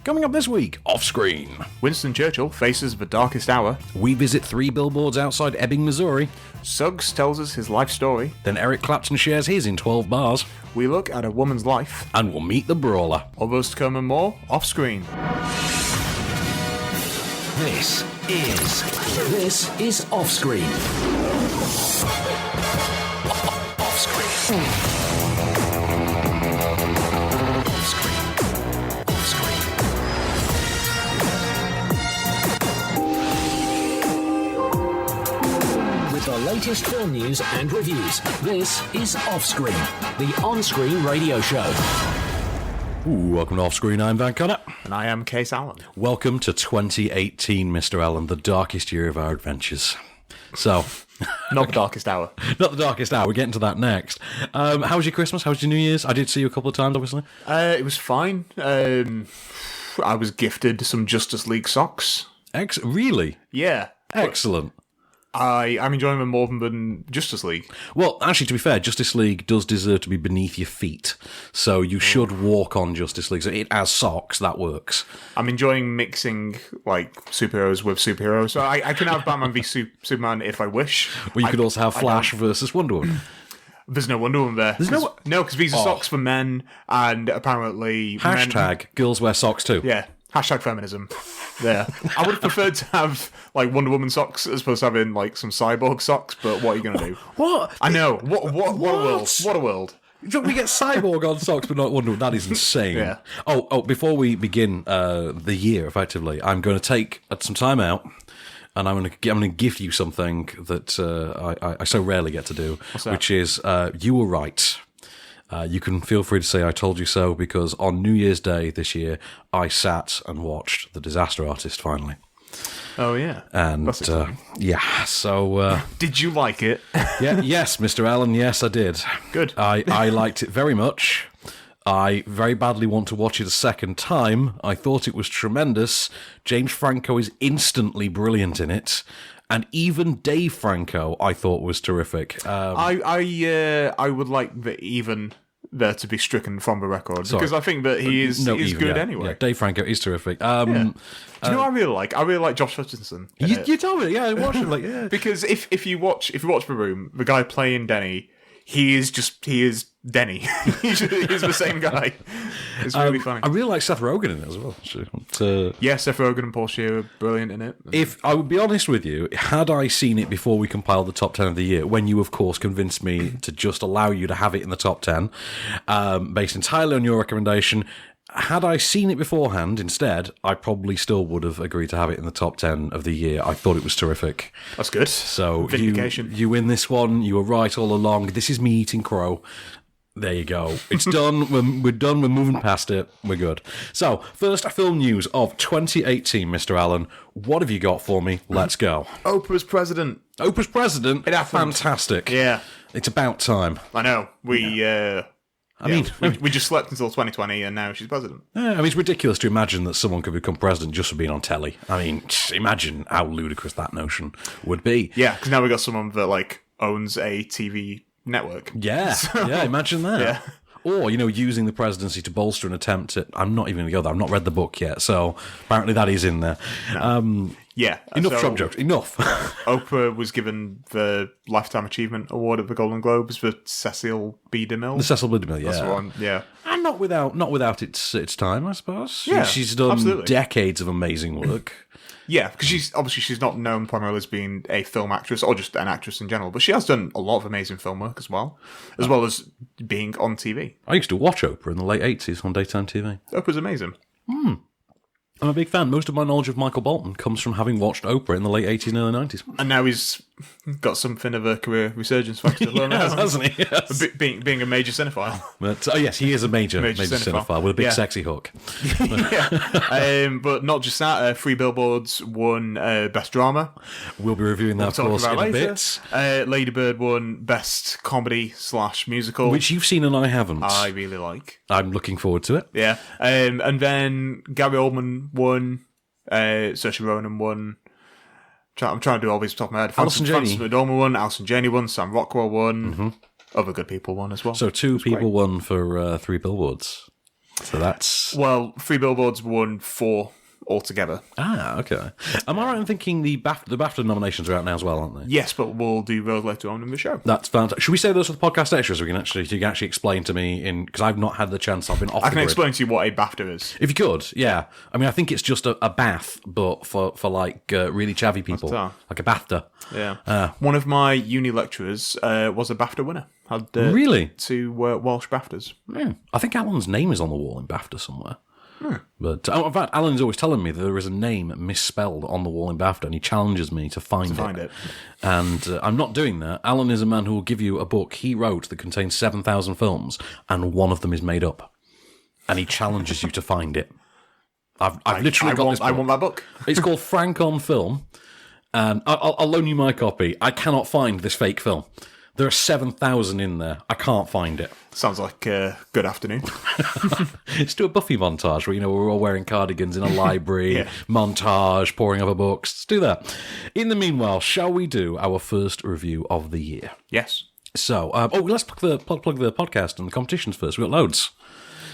Coming up this week, off-screen. Winston Churchill faces the darkest hour. We visit Three Billboards Outside Ebbing, Missouri. Suggs tells us his life story. Then Eric Clapton shares his in 12 bars. We look at a woman's life. And we'll meet the brawler. All those to come and more, off-screen. This is Off-Screen. Off-Screen. With the latest film news and reviews, this is Off-Screen, the on-screen radio show. Ooh, welcome to Off-Screen. I'm Van Connor. And I am Case Allen. Welcome to 2018, Mr. Allen, the darkest year of our adventures. So... Not the darkest hour. Not the darkest hour. We're getting to that next. How was your Christmas? How was your New Year's? I did see you a couple of times, obviously. It was fine. I was gifted some Justice League socks. Really? Yeah. Excellent. I'm enjoying them more than Justice League. Well, actually, to be fair, Justice League does deserve to be beneath your feet. So you should walk on Justice League. So it has socks, that works. I'm enjoying mixing, like, superheroes with superheroes. So I can have Batman v Superman if I wish. Well, you could also have Flash versus Wonder Woman. There's no Wonder Woman there. No, because these are socks for men, and apparently... Hashtag girls wear socks too. Yeah. Hashtag feminism. There. I would have preferred to have, like, Wonder Woman socks as opposed to having, like, some cyborg socks, but what are you going to do? What? I know. What a world. What a world. We get Cyborg on socks, but not Wonder Woman. That is insane. Yeah. Oh, before we begin the year, effectively, I'm going to take some time out, and I'm going to gift you something that I so rarely get to do, which is You Were Right. You can feel free to say I told you so, because on New Year's Day this year, I sat and watched The Disaster Artist finally. Oh, yeah. And, yeah, so... Did you like it? Yes, Mr. Allen, yes, I did. Good. I liked it very much. I very badly want to watch it a second time. I thought it was tremendous. James Franco is instantly brilliant in it. And even Dave Franco, I thought was terrific. I would like the even there to be stricken from the record because I think that he's good anyway. Yeah, Dave Franco is terrific. Do you know what I really like? I really like Josh Hutcherson. You told me, yeah, watch it, like, yeah. Because if you watch The Room, the guy playing Denny, he is Denny. He's the same guy. It's really funny. I really like Seth Rogen in it as well. Yeah, Seth Rogen and Paul Shear are brilliant in it. If I would be honest with you, had I seen it before we compiled the top 10 of the year, when you, of course, convinced me to just allow you to have it in the top 10, based entirely on your recommendation, had I seen it beforehand instead, I probably still would have agreed to have it in the top 10 of the year. I thought it was terrific. That's good. So Vindication. You win this one. You were right all along. This is me eating crow. There you go. It's done. We're done. We're moving past it. We're good. So, first film news of 2018, Mr. Allen. What have you got for me? Let's go. Oprah's president. Oprah's president? It happened. Fantastic. Yeah. It's about time. I know. We just slept until 2020 and now she's president. I mean, it's ridiculous to imagine that someone could become president just for being on telly. I mean, imagine how ludicrous that notion would be. Yeah, because now we've got someone that, like, owns a TV network. Yeah, yeah, imagine that. Yeah. Or, using the presidency to bolster an attempt at... I'm not even going to go there. I've not read the book yet, so apparently that is in there. No. Yeah. Enough Trump jokes. Enough. Oprah was given the Lifetime Achievement Award at the Golden Globes for Cecil B. DeMille. The Cecil B. DeMille, yeah. That's the one, yeah. And not without its time, I suppose. Yeah, she's done absolutely. Decades of amazing work. Yeah, because she's not known primarily as being a film actress or just an actress in general, but she has done a lot of amazing film work as well as being on TV. I used to watch Oprah in the late 80s on daytime TV. Oprah's amazing. I'm a big fan. Most of my knowledge of Michael Bolton comes from having watched Oprah in the late 80s and early 90s. And now he's got something of a career resurgence factor. Hasn't he? Yes. Being a major cinephile. But, yes, he is a major cinephile with a big sexy hook. But not just that. Three Billboards won Best Drama. We'll be reviewing that, of course, in a bit. Lady Bird won Best Comedy/Musical. Which you've seen and I haven't. I really like. I'm looking forward to it. Yeah. And then Gary Oldman won. Saoirse Ronan won. I'm trying to do all these off the top of my head. Frances McDormand won. Alison Janney won. Sam Rockwell won. Other good people won as well. So two people won for Three Billboards. So that's... Well, Three Billboards won 4 altogether. Ah, okay. Am I right in thinking the BAFTA nominations are out now as well, aren't they? Yes, but we'll do those later on in the show. That's fantastic. Should we say those for the podcast extras? So you can actually explain to me, because I've not had the chance, I've been off I the can grid. explain to you what a BAFTA is. If you could, yeah. I mean, I think it's just a bath, but for like really chavvy people. Like a BAFTA. Yeah. One of my uni lecturers was a BAFTA winner. Had really? 2 Welsh BAFTAs. Yeah. I think Alan's name is on the wall in BAFTA somewhere. But in fact, Alan's always telling me that there is a name misspelled on the wall in BAFTA, and he challenges me to find it. And I'm not doing that. Alan is a man who will give you a book he wrote that contains 7,000 films, and one of them is made up. And he challenges you to find it. I've literally got this book. I want that book. It's called Frank on Film, and I'll loan you my copy. I cannot find this fake film. There are 7,000 in there. I can't find it. Sounds like a good afternoon. Let's do a Buffy montage where, we're all wearing cardigans in a library, montage, pouring over books. Let's do that. In the meanwhile, shall we do our first review of the year? Yes. So, let's plug the podcast and the competitions first. We've got loads.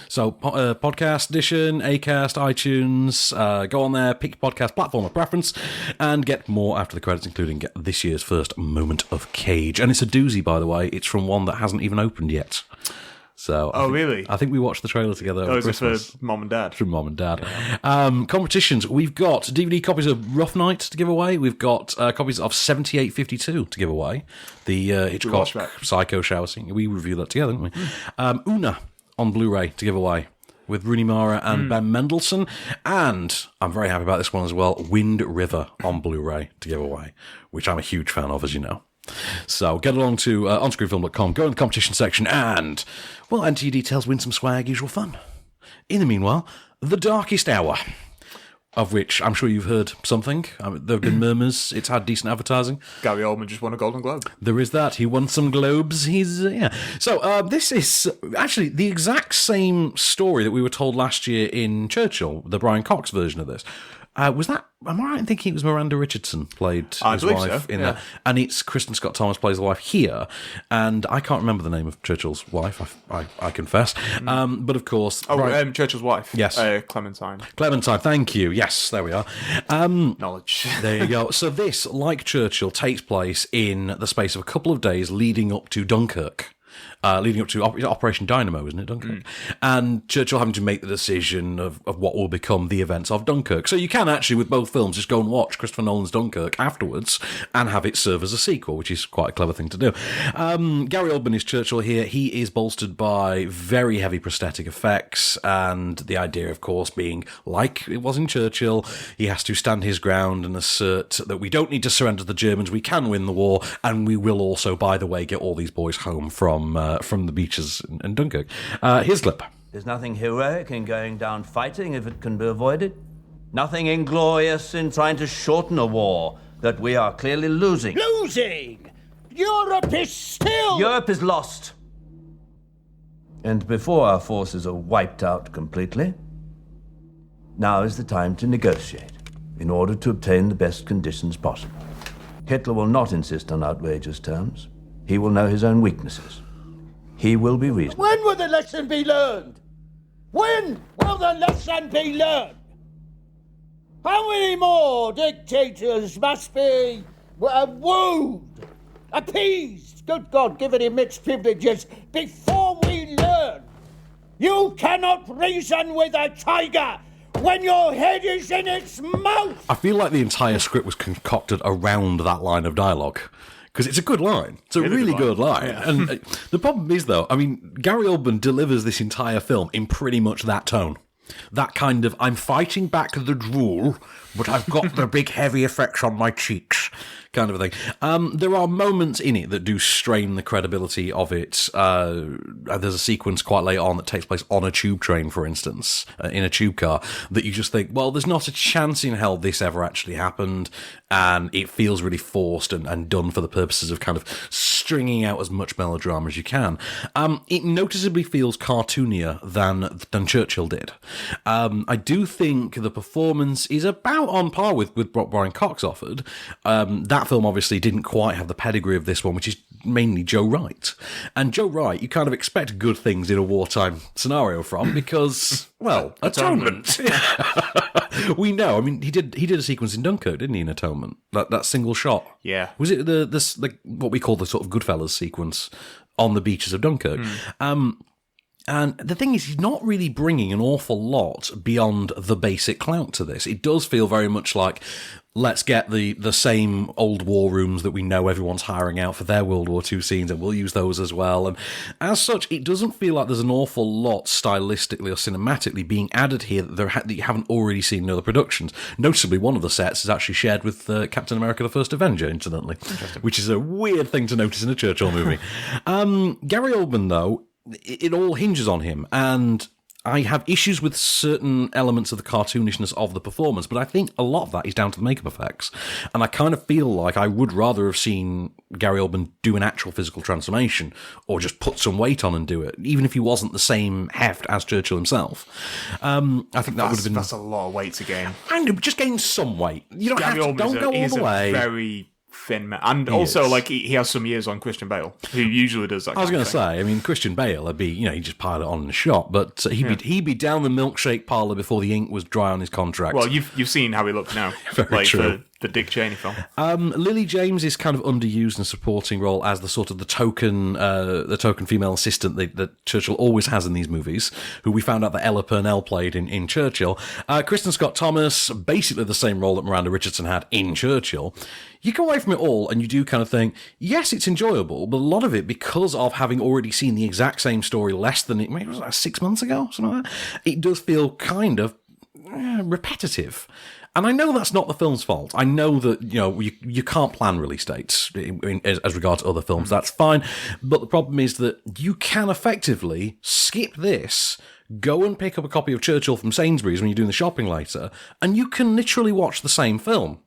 So, podcast edition, Acast, iTunes, go on there, pick your podcast platform of preference, and get more after the credits, including get this year's first Moment of Cage. And it's a doozy, by the way. It's from one that hasn't even opened yet. So, really? I think we watched the trailer together over Christmas. For Mom and Dad? From Mom and Dad. Yeah. Competitions. We've got DVD copies of Rough Night to give away. We've got copies of 7852 to give away. The Hitchcock Psycho shower scene. We reviewed that together, didn't we? Una on Blu-ray to give away with Rooney Mara and Ben Mendelsohn. And I'm very happy about this one as well, Wind River on Blu-ray to give away, which I'm a huge fan of, as you know. So get along to onscreenfilm.com, go in the competition section, and, enter your details, win some swag, usual fun. In the meanwhile, The Darkest Hour, of which I'm sure you've heard something. There have been murmurs. It's had decent advertising. Gary Oldman just won a Golden Globe. There is that. He won some Globes. So this is actually the exact same story that we were told last year in Churchill, the Brian Cox version of this. Was that... Am I right in thinking it was Miranda Richardson played his wife in that? And it's Kristen Scott Thomas plays the wife here. And I can't remember the name of Churchill's wife, I confess. But of course... Churchill's wife. Yes. Clementine. Clementine, thank you. Yes, there we are. Knowledge. There you go. So this, like Churchill, takes place in the space of a couple of days leading up to Dunkirk. Leading up to Operation Dynamo, isn't it, Dunkirk? And Churchill having to make the decision of what will become the events of Dunkirk. So you can actually, with both films, just go and watch Christopher Nolan's Dunkirk afterwards and have it serve as a sequel, which is quite a clever thing to do. Gary Oldman is Churchill here. He is bolstered by very heavy prosthetic effects, and the idea, of course, being, like it was in Churchill, he has to stand his ground and assert that we don't need to surrender to the Germans, we can win the war, and we will also, by the way, get all these boys home from the beaches in Dunkirk. Here's the clip. There's nothing heroic in going down fighting if it can be avoided. Nothing inglorious in trying to shorten a war that we are clearly losing. Losing? Europe is still... Europe is lost. And before our forces are wiped out completely, now is the time to negotiate in order to obtain the best conditions possible. Hitler will not insist on outrageous terms. He will know his own weaknesses. He will be reasonable. When will the lesson be learned? When will the lesson be learned? How many more dictators must be wooed, appeased, good God, given him mixed privileges, before we learn? You cannot reason with a tiger when your head is in its mouth. I feel like the entire script was concocted around that line of dialogue. Because it's a good line. It's a really good line. Yeah. And the problem is, though, I mean, Gary Oldman delivers this entire film in pretty much that tone. That kind of, I'm fighting back the drool, but I've got the big heavy effects on my cheeks kind of a thing. There are moments in it that do strain the credibility of it. There's a sequence quite late on that takes place on a tube train, for instance, in a tube car, that you just think, well, there's not a chance in hell this ever actually happened, and it feels really forced and done for the purposes of kind of stringing out as much melodrama as you can. It noticeably feels cartoonier than Churchill did. I do think the performance is about on par with what Brian Cox offered. That film obviously didn't quite have the pedigree of this one, which is mainly Joe Wright. And Joe Wright, you kind of expect good things in a wartime scenario from because, well, atonement. We know. I mean, he did a sequence in Dunkirk, didn't he, in Atonement? That single shot. Yeah. Was it what we call the sort of Goodfellas sequence on the beaches of Dunkirk? And the thing is, he's not really bringing an awful lot beyond the basic clout to this. It does feel very much like, let's get the same old war rooms that we know everyone's hiring out for their World War II scenes, and we'll use those as well. And as such, it doesn't feel like there's an awful lot stylistically or cinematically being added here that you haven't already seen in other productions. Noticeably, one of the sets is actually shared with Captain America the First Avenger, incidentally, which is a weird thing to notice in a Churchill movie. Gary Oldman, though, it all hinges on him, and I have issues with certain elements of the cartoonishness of the performance, but I think a lot of that is down to the makeup effects. And I kind of feel like I would rather have seen Gary Oldman do an actual physical transformation, or just put some weight on and do it, even if he wasn't the same heft as Churchill himself. I think that would have been... That's a lot of weight to gain. And just gain some weight. You don't Gary have to, don't go all the way. Very thin man. And also, like, he has some years on Christian Bale, who usually does that. I was going to say, I mean, Christian Bale, he'd just pile it on in a shot, but he'd be down the milkshake parlour before the ink was dry on his contract. Well, you've seen how he looks now. Very true. The Dick Cheney film. Lily James is kind of underused in a supporting role as the sort of the token female assistant that Churchill always has in these movies, who we found out that Ella Purnell played in Churchill. Kristen Scott Thomas, basically the same role that Miranda Richardson had in Churchill. You go away from it all and you do kind of think, yes, it's enjoyable, but a lot of it, because of having already seen the exact same story less than it was like 6 months ago, something like that, it does feel kind of repetitive. And I know that's not the film's fault. I know that, you can't plan release dates as regards to other films. That's fine. But the problem is that you can effectively skip this, go and pick up a copy of Churchill from Sainsbury's when you're doing the shopping later, and you can literally watch the same film.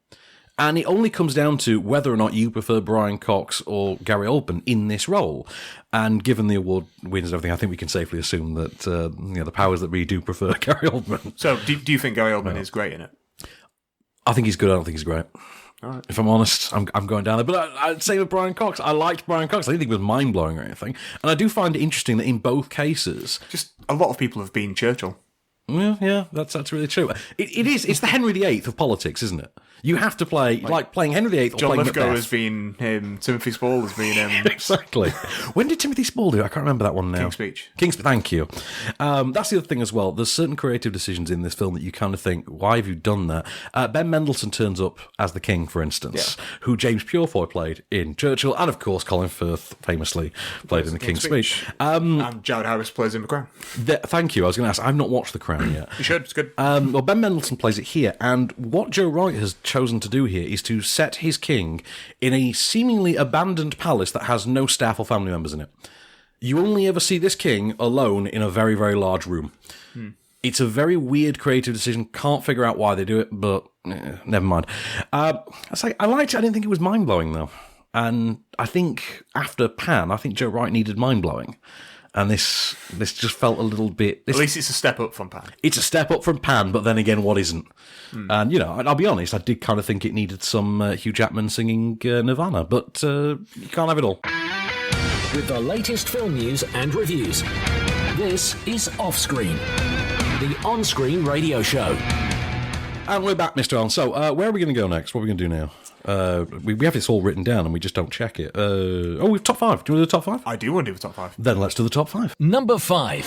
And it only comes down to whether or not you prefer Brian Cox or Gary Oldman in this role. And given the award wins and everything, I think we can safely assume that the powers that be do prefer Gary Oldman. So, do you think Gary Oldman is great in it? I think he's good. I don't think he's great. All right. If I'm honest, I'm going down there. But I'd say with Brian Cox, I liked Brian Cox. I didn't think it was mind-blowing or anything. And I do find it interesting that in both cases... Just a lot of people have been Churchill. Yeah, that's really true. It's the Henry VIII of politics, isn't it? You have to play, like playing Henry VIII or John playing Lithgow Macbeth. has been him, Timothy Spall has been him. Exactly. When did Timothy Spall do it? I can't remember that one now. King's Speech, thank you. That's the other thing as well. There's certain creative decisions in this film that you kind of think, why have you done that? Ben Mendelsohn turns up as the king, for instance, who James Purefoy played in Churchill, and of course Colin Firth famously played in The King's Speech. And Jared Harris plays in The Crown. Thank you. I was going to ask, I've not watched The Crown yet. You should, it's good. Well, Ben Mendelsohn plays it here, and what Joe Wright has chosen to do here is to set his king in a seemingly abandoned palace that has no staff or family members in it. You only ever see this king alone in a very, very large room. It's a very weird creative decision. Can't figure out why they do it, but never mind. I liked it. I didn't think it was mind-blowing, though. And I think after Pan, I think Joe Wright needed mind-blowing. And this just felt a little bit... At least it's a step up from Pan. It's a step up from Pan, but then again, what isn't? And, I'll be honest, I did kind of think it needed some Hugh Jackman singing Nirvana, but you can't have it all. With the latest film news and reviews, this is Offscreen, the on-screen radio show. And we're back, Mr. Allen. So, where are we going to go next? What are we going to do now? We have this all written down and we just don't check it. We've top five. Do you want to do the top five? I do want to do the top five. Then let's do the top five. Number 5.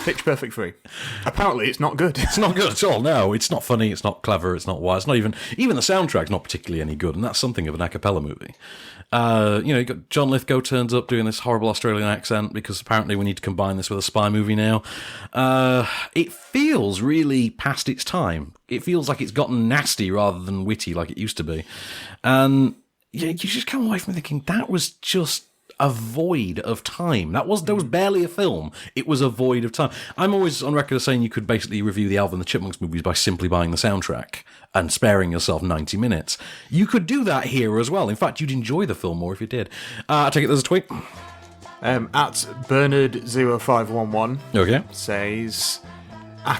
Pitch Perfect 3. Apparently, it's not good. It's not good at all. No, it's not funny. It's not clever. It's not wise. It's not even the soundtrack's not particularly any good, and that's something of an a cappella movie. You got John Lithgow turns up doing this horrible Australian accent because apparently we need to combine this with a spy movie now. It feels really past its time. It feels like it's gotten nasty rather than witty like it used to be. And you just come away from thinking that was just a void of time. There was barely a film. It was a void of time. I'm always on record as saying you could basically review the Alvin and the Chipmunks movies by simply buying the soundtrack and sparing yourself 90 minutes. You could do that here as well. In fact, you'd enjoy the film more if you did. I take it there's a tweet. At Bernard0511 says,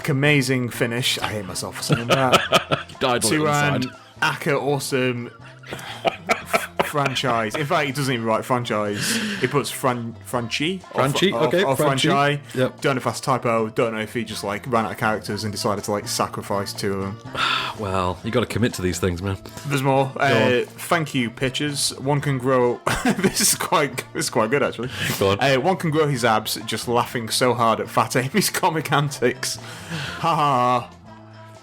amazing finish. I hate myself for saying that. You died on the inside. Aka awesome franchise. In fact, he doesn't even write franchise. He puts Franchi. Okay, or franchise. Yep. Don't know if that's a typo. Don't know if he just like ran out of characters and decided to like sacrifice two of them. Well, you got to commit to these things, man. There's more. Thank you, pitchers. One can grow. This is quite good actually. Go on. One can grow his abs just laughing so hard at Fat Amy's comic antics. Ha ha.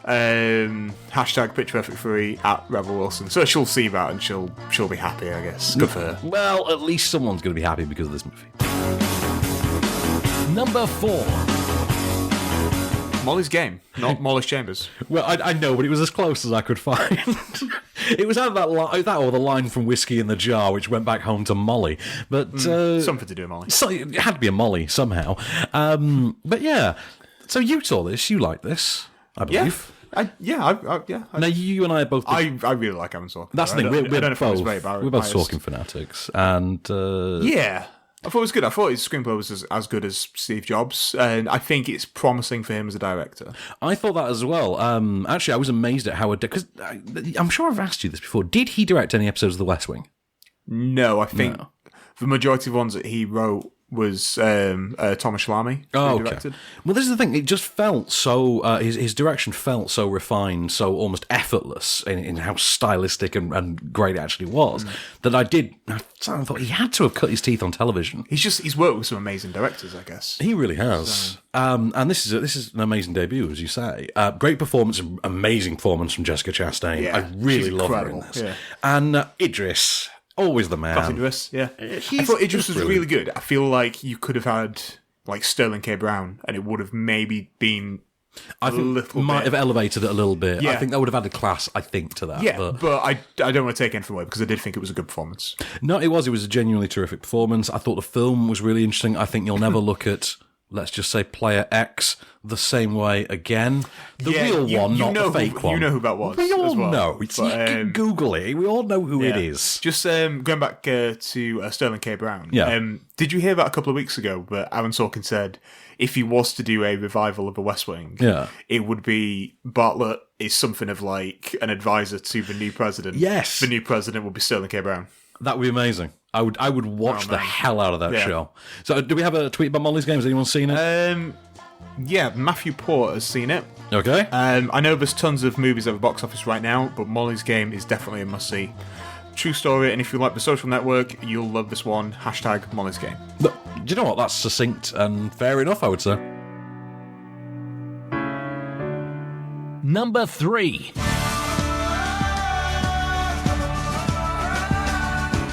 Hashtag Pitch Perfect 3 at Rebel Wilson. So she'll see that and she'll be happy, I guess. Good for her. Well, at least someone's going to be happy because of this movie. Number 4. Molly's Game, not Molly's Chambers. Well, I know, but it was as close as I could find. It was either that or the line from Whiskey in the Jar, which went back home to Molly. But something to do with Molly. So it had to be a Molly somehow. But yeah, so you saw this, you liked this, I believe. Yeah. Now you and I both. I really like Aaron Sorkin. That's the thing. We're both biased. Sorkin fanatics, and yeah, I thought it was good. I thought his screenplay was as good as Steve Jobs, and I think it's promising for him as a director. I thought that as well. Actually, I was amazed at how because I'm sure I've asked you this before. Did he direct any episodes of The West Wing? No, I think the majority of ones that he wrote was Thomas Schlamme. Oh, who directed. Okay. Well, this is the thing. It just felt so. His direction felt so refined, so almost effortless in how stylistic and great it actually was. That I thought he had to have cut his teeth on television. He's worked with some amazing directors, I guess. He really has. And this is an amazing debut, as you say. Great performance, amazing performance from Jessica Chastain. Yeah, I really she's love her in incredible. this. Yeah. And Idris. Always the man. Idris, yeah. I thought Idris was really good. I feel like you could have had like Sterling K. Brown, and it would have maybe been might have elevated it a little bit. Yeah. I think that would have added class, I think, to that. Yeah, but I don't want to take anything away because I did think it was a good performance. No, it was. It was a genuinely terrific performance. I thought the film was really interesting. I think you'll never look at, let's just say, Player X the same way again. The real one, not the fake one. You know who that was. We all as well. know. You can Google it. We all know who it is. Just going back to Sterling K. Brown. Yeah. Did you hear that a couple of weeks ago? But Aaron Sorkin said if he was to do a revival of The West Wing, it would be Bartlett is something of like an advisor to the new president. Yes. The new president would be Sterling K. Brown. That would be amazing. I would watch the hell out of that show. So, do we have a tweet about Molly's Game? Has anyone seen it? Yeah, Matthew Port has seen it. Okay. I know there's tons of movies at the box office right now, but Molly's Game is definitely a must-see. True story, and if you like The Social Network, you'll love this one. Hashtag Molly's Game. Look, do you know what? That's succinct and fair enough, I would say. Number 3.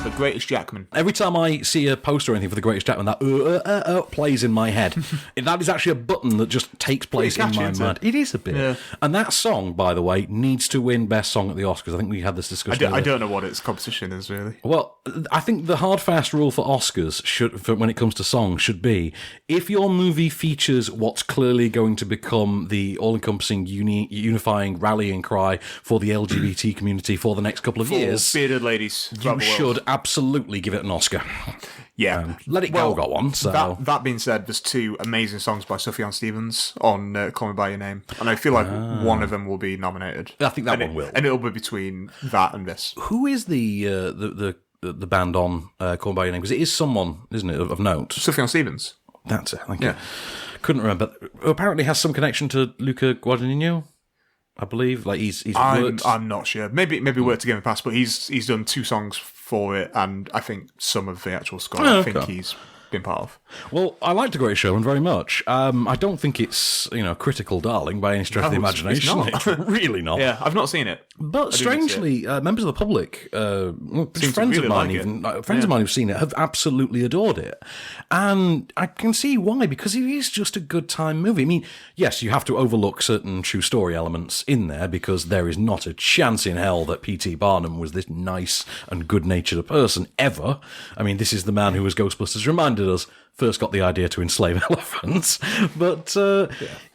The Greatest Jackman. Every time I see a poster or anything for The Greatest Jackman, that plays in my head. That is actually a button that just takes place in my mind. It is a bit. Yeah. And that song, by the way, needs to win Best Song at the Oscars. I think we had this discussion. I don't know what its competition is, really. Well, I think the hard, fast rule for Oscars, when it comes to songs, should be if your movie features what's clearly going to become the all-encompassing, unifying rallying cry for the LGBT community for the next couple of years. Bearded ladies. You should absolutely give it an Oscar. Yeah. Let It Go got one. So. That being said, there's 2 amazing songs by Sufjan Stevens on Call Me By Your Name. And I feel like one of them will be nominated. I think that one will. And it'll be between that and this. Who is the band on Call Me By Your Name? Because it is someone, isn't it, of note? Sufjan Stevens. That's it. Thank you. Couldn't remember. Apparently has some connection to Luca Guadagnino, I believe. Like he's worked. I'm not sure. Maybe worked together in the past, but he's done 2 songs for it, and I think some of the actual score. I think he's been part of. Well, I liked The Great Showman very much. I don't think it's a critical darling by any stretch of the imagination. It's not. Really not. Yeah, I've not seen it. But strangely, members of the public, friends of mine who've seen it have absolutely adored it. And I can see why, because it is just a good time movie. I mean, yes, you have to overlook certain true story elements in there because there is not a chance in hell that P.T. Barnum was this nice and good-natured a person ever. I mean, this is the man who, as Ghostbusters reminded us, first got the idea to enslave elephants. But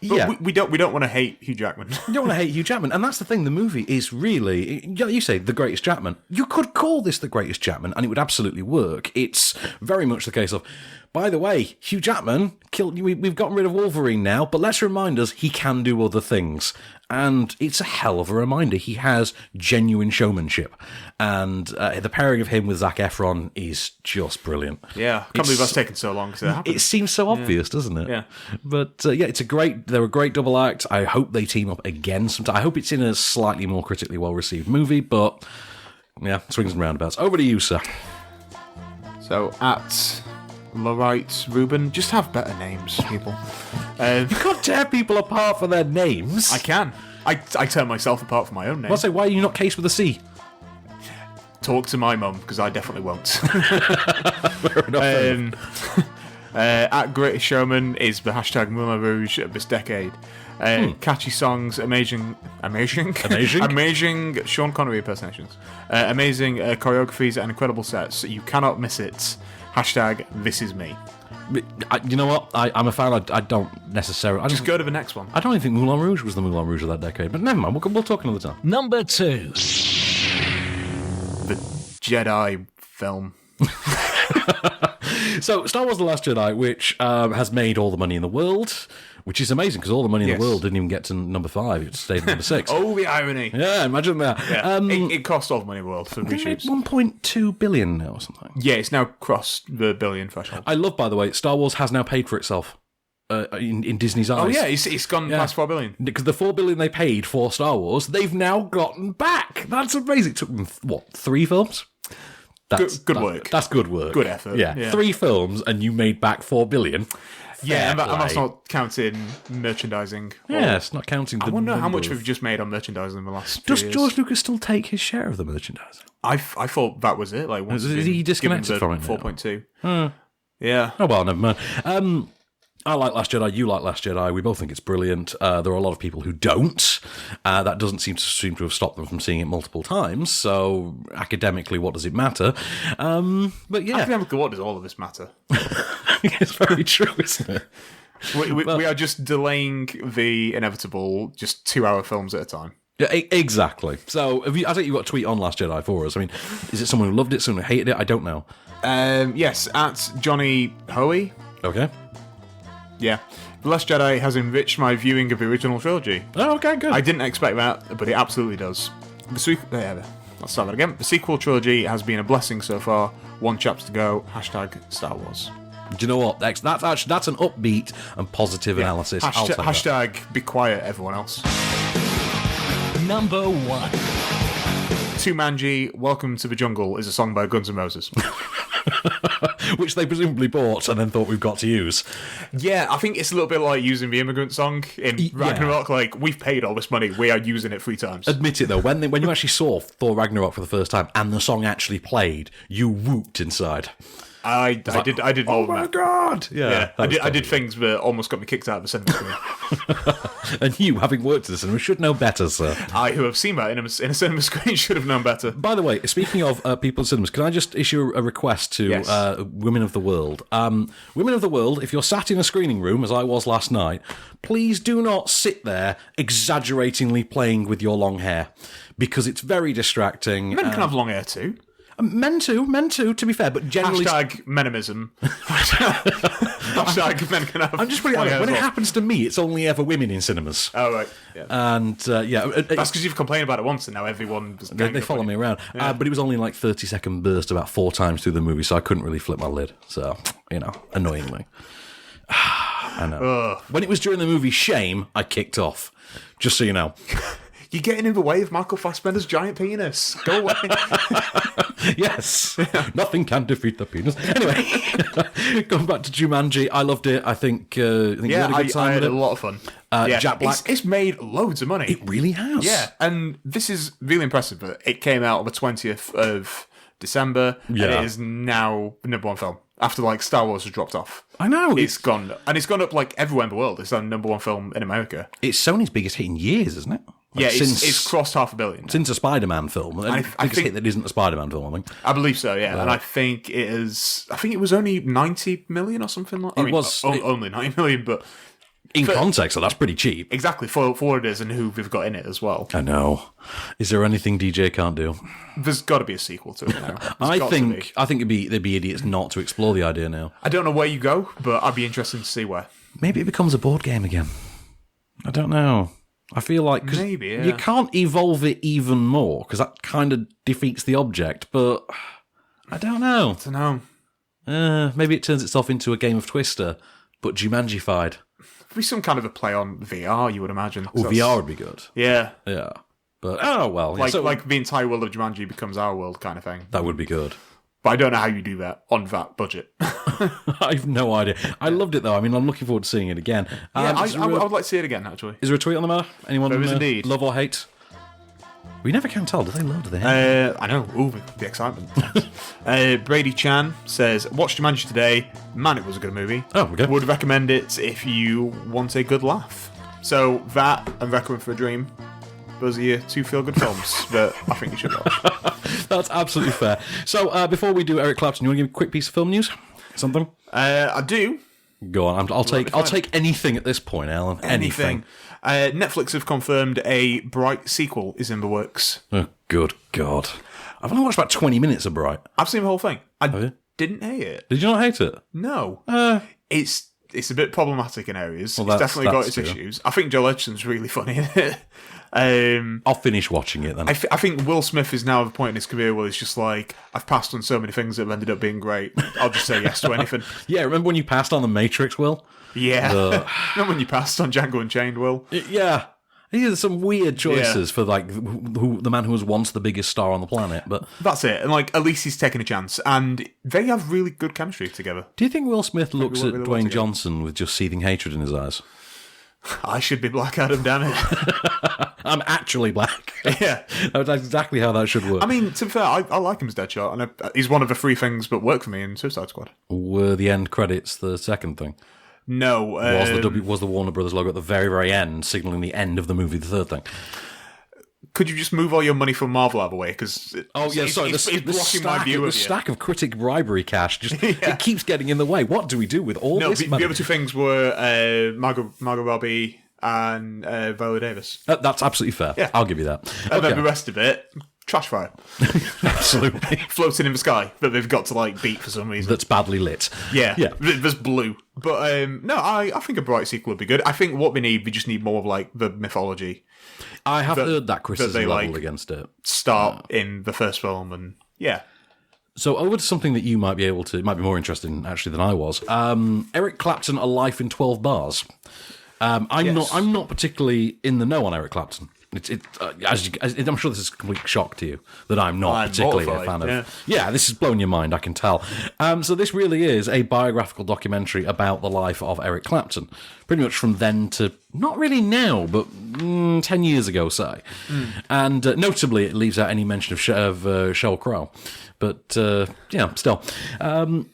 we don't want to hate Hugh Jackman. You don't want to hate Hugh Jackman, and that's the thing. The movie is really, you say, the greatest Jackman. You could call this the greatest Jackman, and it would absolutely work. It's very much the case of, by the way, Hugh Jackman killed. We've gotten rid of Wolverine now, but let's remind us he can do other things. And it's a hell of a reminder. He has genuine showmanship. And the pairing of him with Zac Efron is just brilliant. Yeah, I can't believe that's taken so long to happen. It seems so obvious, doesn't it? Yeah. But they're a great double act. I hope they team up again sometime. I hope it's in a slightly more critically well-received movie, but yeah, swings and roundabouts. Over to you, sir. So, at Lorite Ruben, just have better names, people. You can't tear people apart for their names. I can. I tear myself apart for my own name. I'll say, why are you not Case with a C? Talk to my mum, because I definitely won't. Fair enough. At Greatest Showman is the hashtag Moulin Rouge of this decade. Catchy songs, amazing Sean Connery impersonations, amazing choreographies and incredible sets. You cannot miss it. Hashtag This Is Me. You know what? I'm a fan. I don't necessarily. Just go to the next one. I don't even think Moulin Rouge was the Moulin Rouge of that decade, but never mind. We'll talk another time. Number 2. The Jedi film. So, Star Wars The Last Jedi, which has made all the money in the world, which is amazing because all the money in the world didn't even get to number 5. It stayed at number 6. Oh, the irony. Yeah, imagine that. Yeah. It cost all the money in the world for reshoots. 1.2 billion now or something. Yeah, it's now crossed the billion threshold. I love, by the way, Star Wars has now paid for itself in Disney's eyes. Oh, yeah, it's gone past 4 billion. Because the 4 billion they paid for Star Wars, they've now gotten back. That's amazing. It took them, 3 films? Good work. That's good work. Good effort. Yeah. 3 films and you made back 4 billion. Yeah, and that's not counting merchandising. Yeah, it's not counting the I wonder how much number we've just made on merchandising in the last few Does years. George Lucas still take his share of the merchandising? I thought that was it. Like, once Is he disconnected from it now? 4.2. Yeah. Oh, well, never mind. I like Last Jedi, you like Last Jedi, we both think it's brilliant. There are a lot of people who don't. That doesn't seem to have stopped them from seeing it multiple times, so academically, what does it matter? But yeah. Academically, what does all of this matter? It's very true, isn't it? We are just delaying the inevitable, just 2-hour films at a time. Yeah, exactly. So, I think you've got a tweet on Last Jedi for us. I mean, is it someone who loved it, someone who hated it? I don't know. Yes, at Johnny Hoey. Okay. Yeah. The Last Jedi has enriched my viewing of the original trilogy. Oh, okay, good. I didn't expect that, but it absolutely does. Let's start that again. The sequel trilogy has been a blessing so far. 1 chapter to go. Hashtag Star Wars. Do you know what? That's an upbeat and positive analysis. Hashtag be quiet, everyone else. Number 1. Tumanji, Welcome to the Jungle is a song by Guns N' Roses. Which they presumably bought and then thought we've got to use. Yeah, I think it's a little bit like using the Immigrant Song in Ragnarok. Like, we've paid all this money, we are using it 3 times. Admit it, though, when you actually saw Thor Ragnarok for the first time and the song actually played, you whooped inside. I did more than that. Oh my god! Yeah, I did things that almost got me kicked out of the cinema screen. And you, having worked at the cinema, should know better, sir. I, who have seen that in a cinema screen, should have known better. By the way, speaking of people in cinemas, can I just issue a request to Women of the World? Women of the World, if you're sat in a screening room, as I was last night, please do not sit there exaggeratingly playing with your long hair, because it's very distracting. Men can have long hair too. Men too, to be fair, but generally... Hashtag menimism. Hashtag men can have... I'm just putting it out there. When it happens to me, it's only ever women in cinemas. Oh, right. Yeah. And, that's because you've complained about it once, and now everyone... They follow me around. Yeah. But it was only like 30-second burst about 4 times through the movie, so I couldn't really flip my lid. So, annoyingly. I know. Ugh. When it was during the movie Shame, I kicked off. Just so you know. You're getting in the way of Michael Fassbender's giant penis. Go away. Yes. Nothing can defeat the penis. Anyway, going back to Jumanji, I loved it. I think you had a good time I had with it. a lot of fun. Jack Black. It's made loads of money. It really has. Yeah, and this is really impressive, but it came out on the 20th of December, and it is now the #1 film. After, Star Wars has dropped off. I know. It's gone. And it's gone up, everywhere in the world. It's the #1 film in America. It's Sony's biggest hit in years, isn't it? Yeah, it's crossed $500 million. Since a Spider-Man film. I think that isn't a Spider-Man film, I think. I believe so, yeah. And I think it was only 90 million or something like that. Only 90 million, but... In context, so that's pretty cheap. Exactly, for what it is and who we've got in it as well. I know. Is there anything DJ can't do? There's got to be a sequel to it now. I think they'd be idiots not to explore the idea now. I don't know where you go, but I'd be interested to see where. Maybe it becomes a board game again. I don't know. I feel like maybe you can't evolve it even more because that kind of defeats the object. But I don't know. Maybe it turns itself into a game of Twister, but Jumanji-fied. Be some kind of a play on VR, you would imagine. Oh, VR would be good. Yeah. But, like the entire world of Jumanji becomes our world kind of thing. That would be good. But I don't know how you do that on that budget. I have no idea. I loved it, though. I mean, I'm looking forward to seeing it again. I would like to see it again, actually. Is there a tweet on the matter? Anyone there is indeed. Love or hate? We never can tell. Do they love? Do they hate? I know. Ooh, the excitement. Brady Chan says, watched Jumanji today. Man, it was a good movie. Oh, okay. Would recommend it if you want a good laugh. So that and Requiem for a Dream, those are your two feel-good films that I think you should watch. That's absolutely fair. So before we do Eric Clapton, you want to give a quick piece of film news? Something? I do. Go on. I'll take anything at this point, Alan. Anything. Netflix have confirmed a Bright sequel is in the works. Oh, good God. I've only watched about 20 minutes of Bright. I've seen the whole thing. I didn't hate it. Did you not hate it? No. It's a bit problematic in areas. Well, it's definitely got its issues. I think Joel Edgerton's really funny in it. I'll finish watching it then. I think Will Smith is now at a point in his career where he's just like, I've passed on so many things that have ended up being great. I'll just say yes to anything. Yeah, remember when you passed on The Matrix, Will? Yeah. Remember when you passed on Django Unchained, Will? Yeah. There's some weird choices for like the man who was once the biggest star on the planet, but that's it. And like, at least he's taking a chance, and they have really good chemistry together. Do you think Will Smith looks at Dwayne Johnson with just seething hatred in his eyes? I should be Black Adam, damn it. I'm actually black. Yeah. That's exactly how that should work. I mean, to be fair, I like him as Deadshot, and he's one of the three things that work for me in Suicide Squad. Were the end credits the second thing? No. Was the Warner Brothers logo at the very, very end, signalling the end of the movie the third thing? Could you just move all your money from Marvel out of the way? Because it's blocking my view of it. The stack of critic bribery cash it keeps getting in the way. What do we do with all this money? The other two things were Margot Robbie and Viola Davis. That's absolutely fair. Yeah. I'll give you that. And then the rest of it, trash fire. Absolutely. Floating in the sky that they've got to like beat for some reason. That's badly lit. Yeah. There's blue. But no, I think a Bright sequel would be good. I think what we just need more of like the mythology. I have heard that criticism leveled against it. Start in the first film, and yeah. So over to something that you might be more interested in actually than I was. Eric Clapton, A Life in 12 Bars. I'm not particularly in the know on Eric Clapton. I'm sure this is a complete shock to you that I'm not particularly a fan of. Yeah, this is blowing your mind, I can tell. So this really is a biographical documentary about the life of Eric Clapton, pretty much from then to not really now, but 10 years ago, say. And notably, it leaves out any mention of Sheryl Crow. But, still.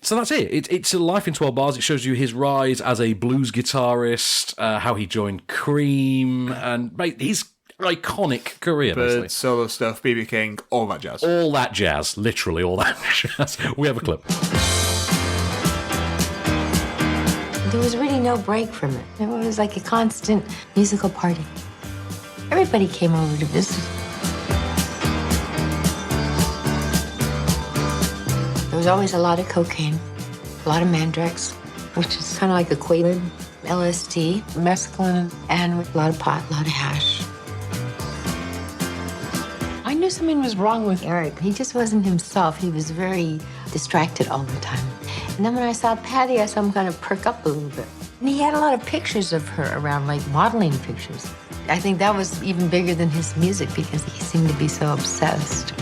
So that's it. It's A Life in 12 Bars. It shows you his rise as a blues guitarist, how he joined Cream, and his iconic career, basically. Solo stuff, B.B. King, all that jazz. All that jazz. Literally all that jazz. We have a clip. There was really no break from it. It was like a constant musical party. Everybody came over to visit. There was always a lot of cocaine, a lot of Mandrax, which is kind of like a Quaalude, LSD, mescaline, and a lot of pot, a lot of hash. I knew something was wrong with Eric. He just wasn't himself. He was very distracted all the time. And then when I saw Patty, I saw him kind of perk up a little bit. And he had a lot of pictures of her around, like modeling pictures. I think that was even bigger than his music because he seemed to be so obsessed.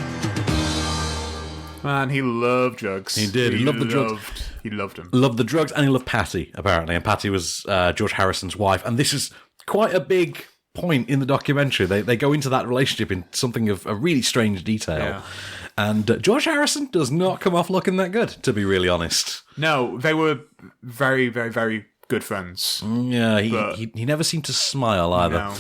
Man, he loved drugs. He did. He loved the drugs. He loved them. Loved the drugs, and he loved Patty, apparently. And Patty was George Harrison's wife. And this is quite a big point in the documentary. They go into that relationship in something of a really strange detail. Yeah. And George Harrison does not come off looking that good, to be really honest. No, they were very, very, very good friends. Yeah, he never seemed to smile either. No.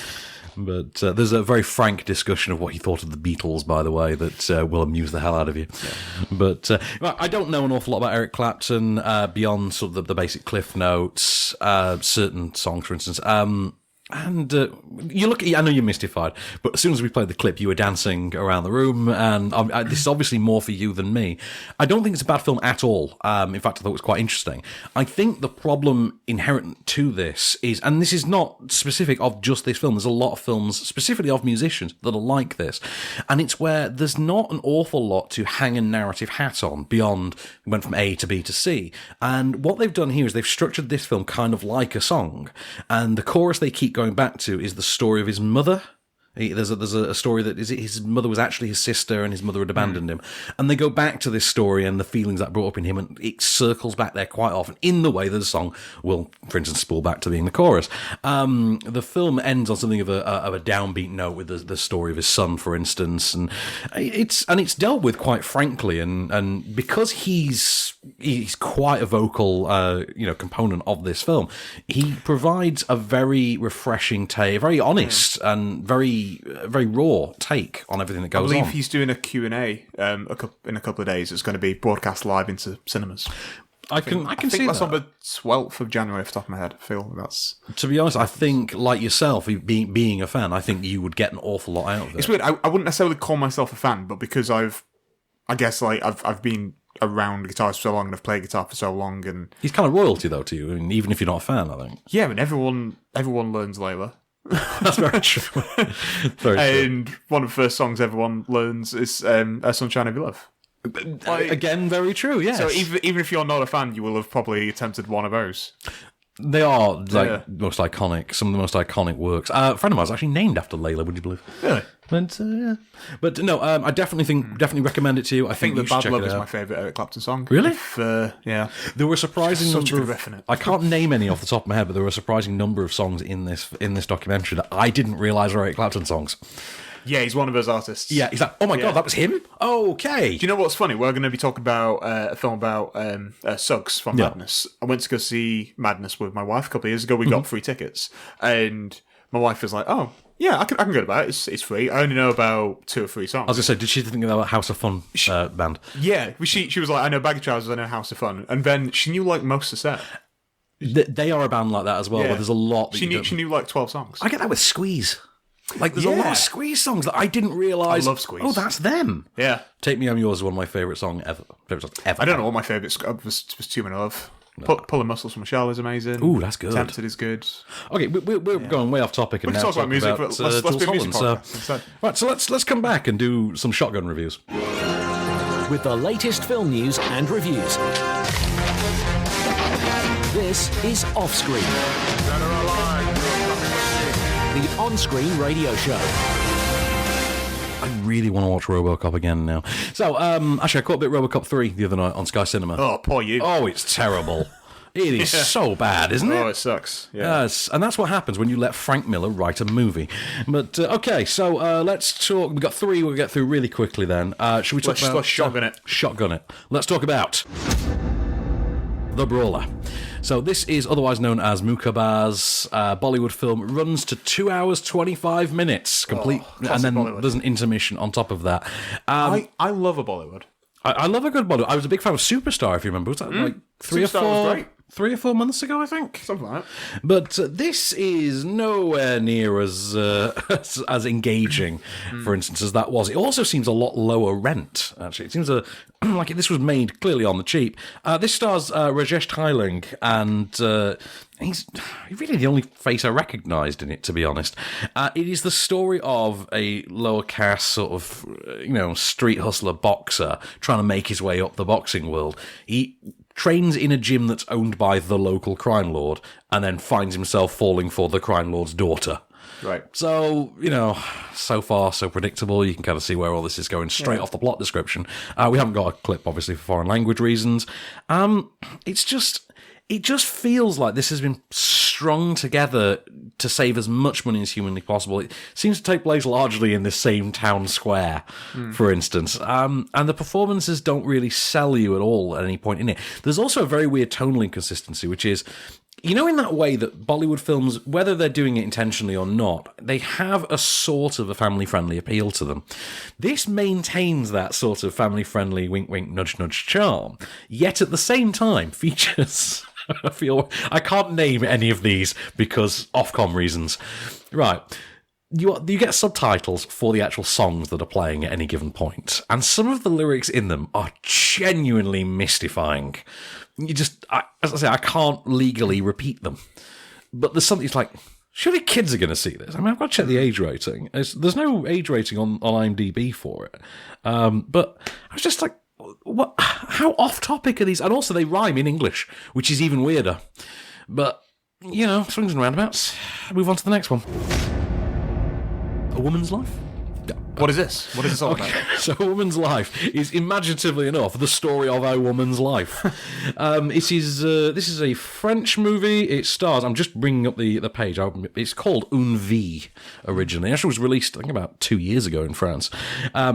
But there's a very frank discussion of what he thought of the Beatles, by the way, that will amuse the hell out of you. Yeah. But I don't know an awful lot about Eric Clapton beyond sort of the basic cliff notes, certain songs, for instance. And you look. I know you're mystified, but as soon as we played the clip, you were dancing around the room, and this is obviously more for you than me. I don't think it's a bad film at all. In fact, I thought it was quite interesting. I think the problem inherent to this is, and this is not specific of just this film, there's a lot of films, specifically of musicians, that are like this, and it's where there's not an awful lot to hang a narrative hat on beyond went from A to B to C. And what they've done here is they've structured this film kind of like a song, and the chorus they keep going back to is the story of his mother. There's a story that his mother was actually his sister and his mother had abandoned him. And they go back to this story and the feelings that brought up in him, and it circles back there quite often in the way that the song will, for instance, spool back to being the chorus. The film ends on something of a downbeat note with the story of his son, for instance, and it's dealt with quite frankly, and because he's quite a vocal component of this film, he provides a very refreshing take, very honest and very raw take on everything that goes on. I believe he's doing a Q&A in a couple of days. It's going to be broadcast live into cinemas. I can see that's that. on the 12th of January off the top of my head. I feel that's... To be honest, I think, like yourself, being a fan, I think you would get an awful lot out of it. It's weird. I wouldn't necessarily call myself a fan, but because I've been around guitars for so long and I've played guitar for so long, and he's kind of royalty though to you, I mean, even if you're not a fan, I think. Yeah, I mean, everyone learns Layla. That's very true. Very and true. One of the first songs everyone learns is Sunshine of Your Love. Again, very true, yes. So even if you're not a fan, you will have probably attempted one of those. They are most iconic, some of the most iconic works. A friend of mine was actually named after Layla, would you believe? Really? But no, I definitely recommend it to you. I think The you should Bad check Love it is out. My favourite Eric Clapton song. Really? Yeah. There were a surprising Such a number good of... riff in it. I can't name any off the top of my head, but there were a surprising number of songs in this documentary that I didn't realise were Eric Clapton songs. Yeah, he's one of those artists. Yeah, he's like, oh my God, that was him? Okay. Do you know what's funny? We're going to be talking about a film about Suggs from Madness. I went to go see Madness with my wife a couple of years ago. We got free tickets. And my wife was like, oh, yeah, I can go to that. It's free. I only know about 2 or 3 songs. I was going to say, did she think about House of Fun band? Yeah, she was like, I know Baggy Trousers, I know House of Fun. And then she knew like most of the set. They are a band like that as well, where there's a lot... She knew like 12 songs. I get that with Squeeze. Like, there's a lot of Squeeze songs that I didn't realise. I love Squeeze. Oh, that's them. Yeah. Take Me, I'm Yours is one of my favourite songs ever. I don't know what my favourite was Too Many Love. Pulling Muscles from Michelle is amazing. Ooh, that's good. Tempted is good. Okay, we're going way off topic, and We can now talk about music, but let's be a music podcast instead. Right, so let's come back and do some shotgun reviews. With the latest film news and reviews. This is Offscreen, the on-screen radio show. I really want to watch RoboCop again now. So, actually, I caught a bit of RoboCop 3 the other night on Sky Cinema. Oh, poor you. Oh, it's terrible. It is so bad, isn't it? Oh, it sucks. Yeah. Yes, and that's what happens when you let Frank Miller write a movie. But, okay, so let's talk. We've got 3 we'll get through really quickly then. Should we talk about... Let's shotgun it. Shotgun it. Let's talk about The Brawler. So this is otherwise known as Mukkabaaz. Bollywood film, runs to 2 hours 25 minutes complete, and then Bollywood. There's an intermission on top of that. I love a Bollywood. I love a good Bollywood. I was a big fan of Superstar, if you remember. Was that like 3 Superstar was great. 3 or 4 months ago, I think? Something like that. But this is nowhere near as as engaging, for instance, as that was. It also seems a lot lower rent, actually. It seems like this was made clearly on the cheap. This stars Rajesh Thailing, and he's really the only face I recognised in it, to be honest. It is the story of a lower caste sort of, street hustler boxer trying to make his way up the boxing world. He trains in a gym that's owned by the local crime lord, and then finds himself falling for the crime lord's daughter. Right. So, so far, so predictable. You can kind of see where all this is going straight off the plot description. We haven't got a clip, obviously, for foreign language reasons. It just feels like this has been strung together to save as much money as humanly possible. It seems to take place largely in the same town square, for instance. And the performances don't really sell you at all at any point in it. There's also a very weird tonal inconsistency, which is You know, in that way that Bollywood films, whether they're doing it intentionally or not, they have a sort of a family-friendly appeal to them. This maintains that sort of family-friendly wink-wink, nudge-nudge charm, yet at the same time features... I can't name any of these because Ofcom reasons. Right. You get subtitles for the actual songs that are playing at any given point, and some of the lyrics in them are genuinely mystifying. As I say, I can't legally repeat them. But there's something, it's like, surely kids are going to see this. I mean, I've got to check the age rating. There's no age rating on IMDb for it. But I was just like, what? How off-topic are these? And also, they rhyme in English, which is even weirder. But, you know, swings and roundabouts. Move on to the next one. A Woman's Life? What is this? What is this all about? So A Woman's Life is, imaginatively enough, the story of a woman's life. This is a French movie. It stars... I'm just bringing up the page. It's called Une Vie, originally. It actually was released, I think, about 2 years ago in France.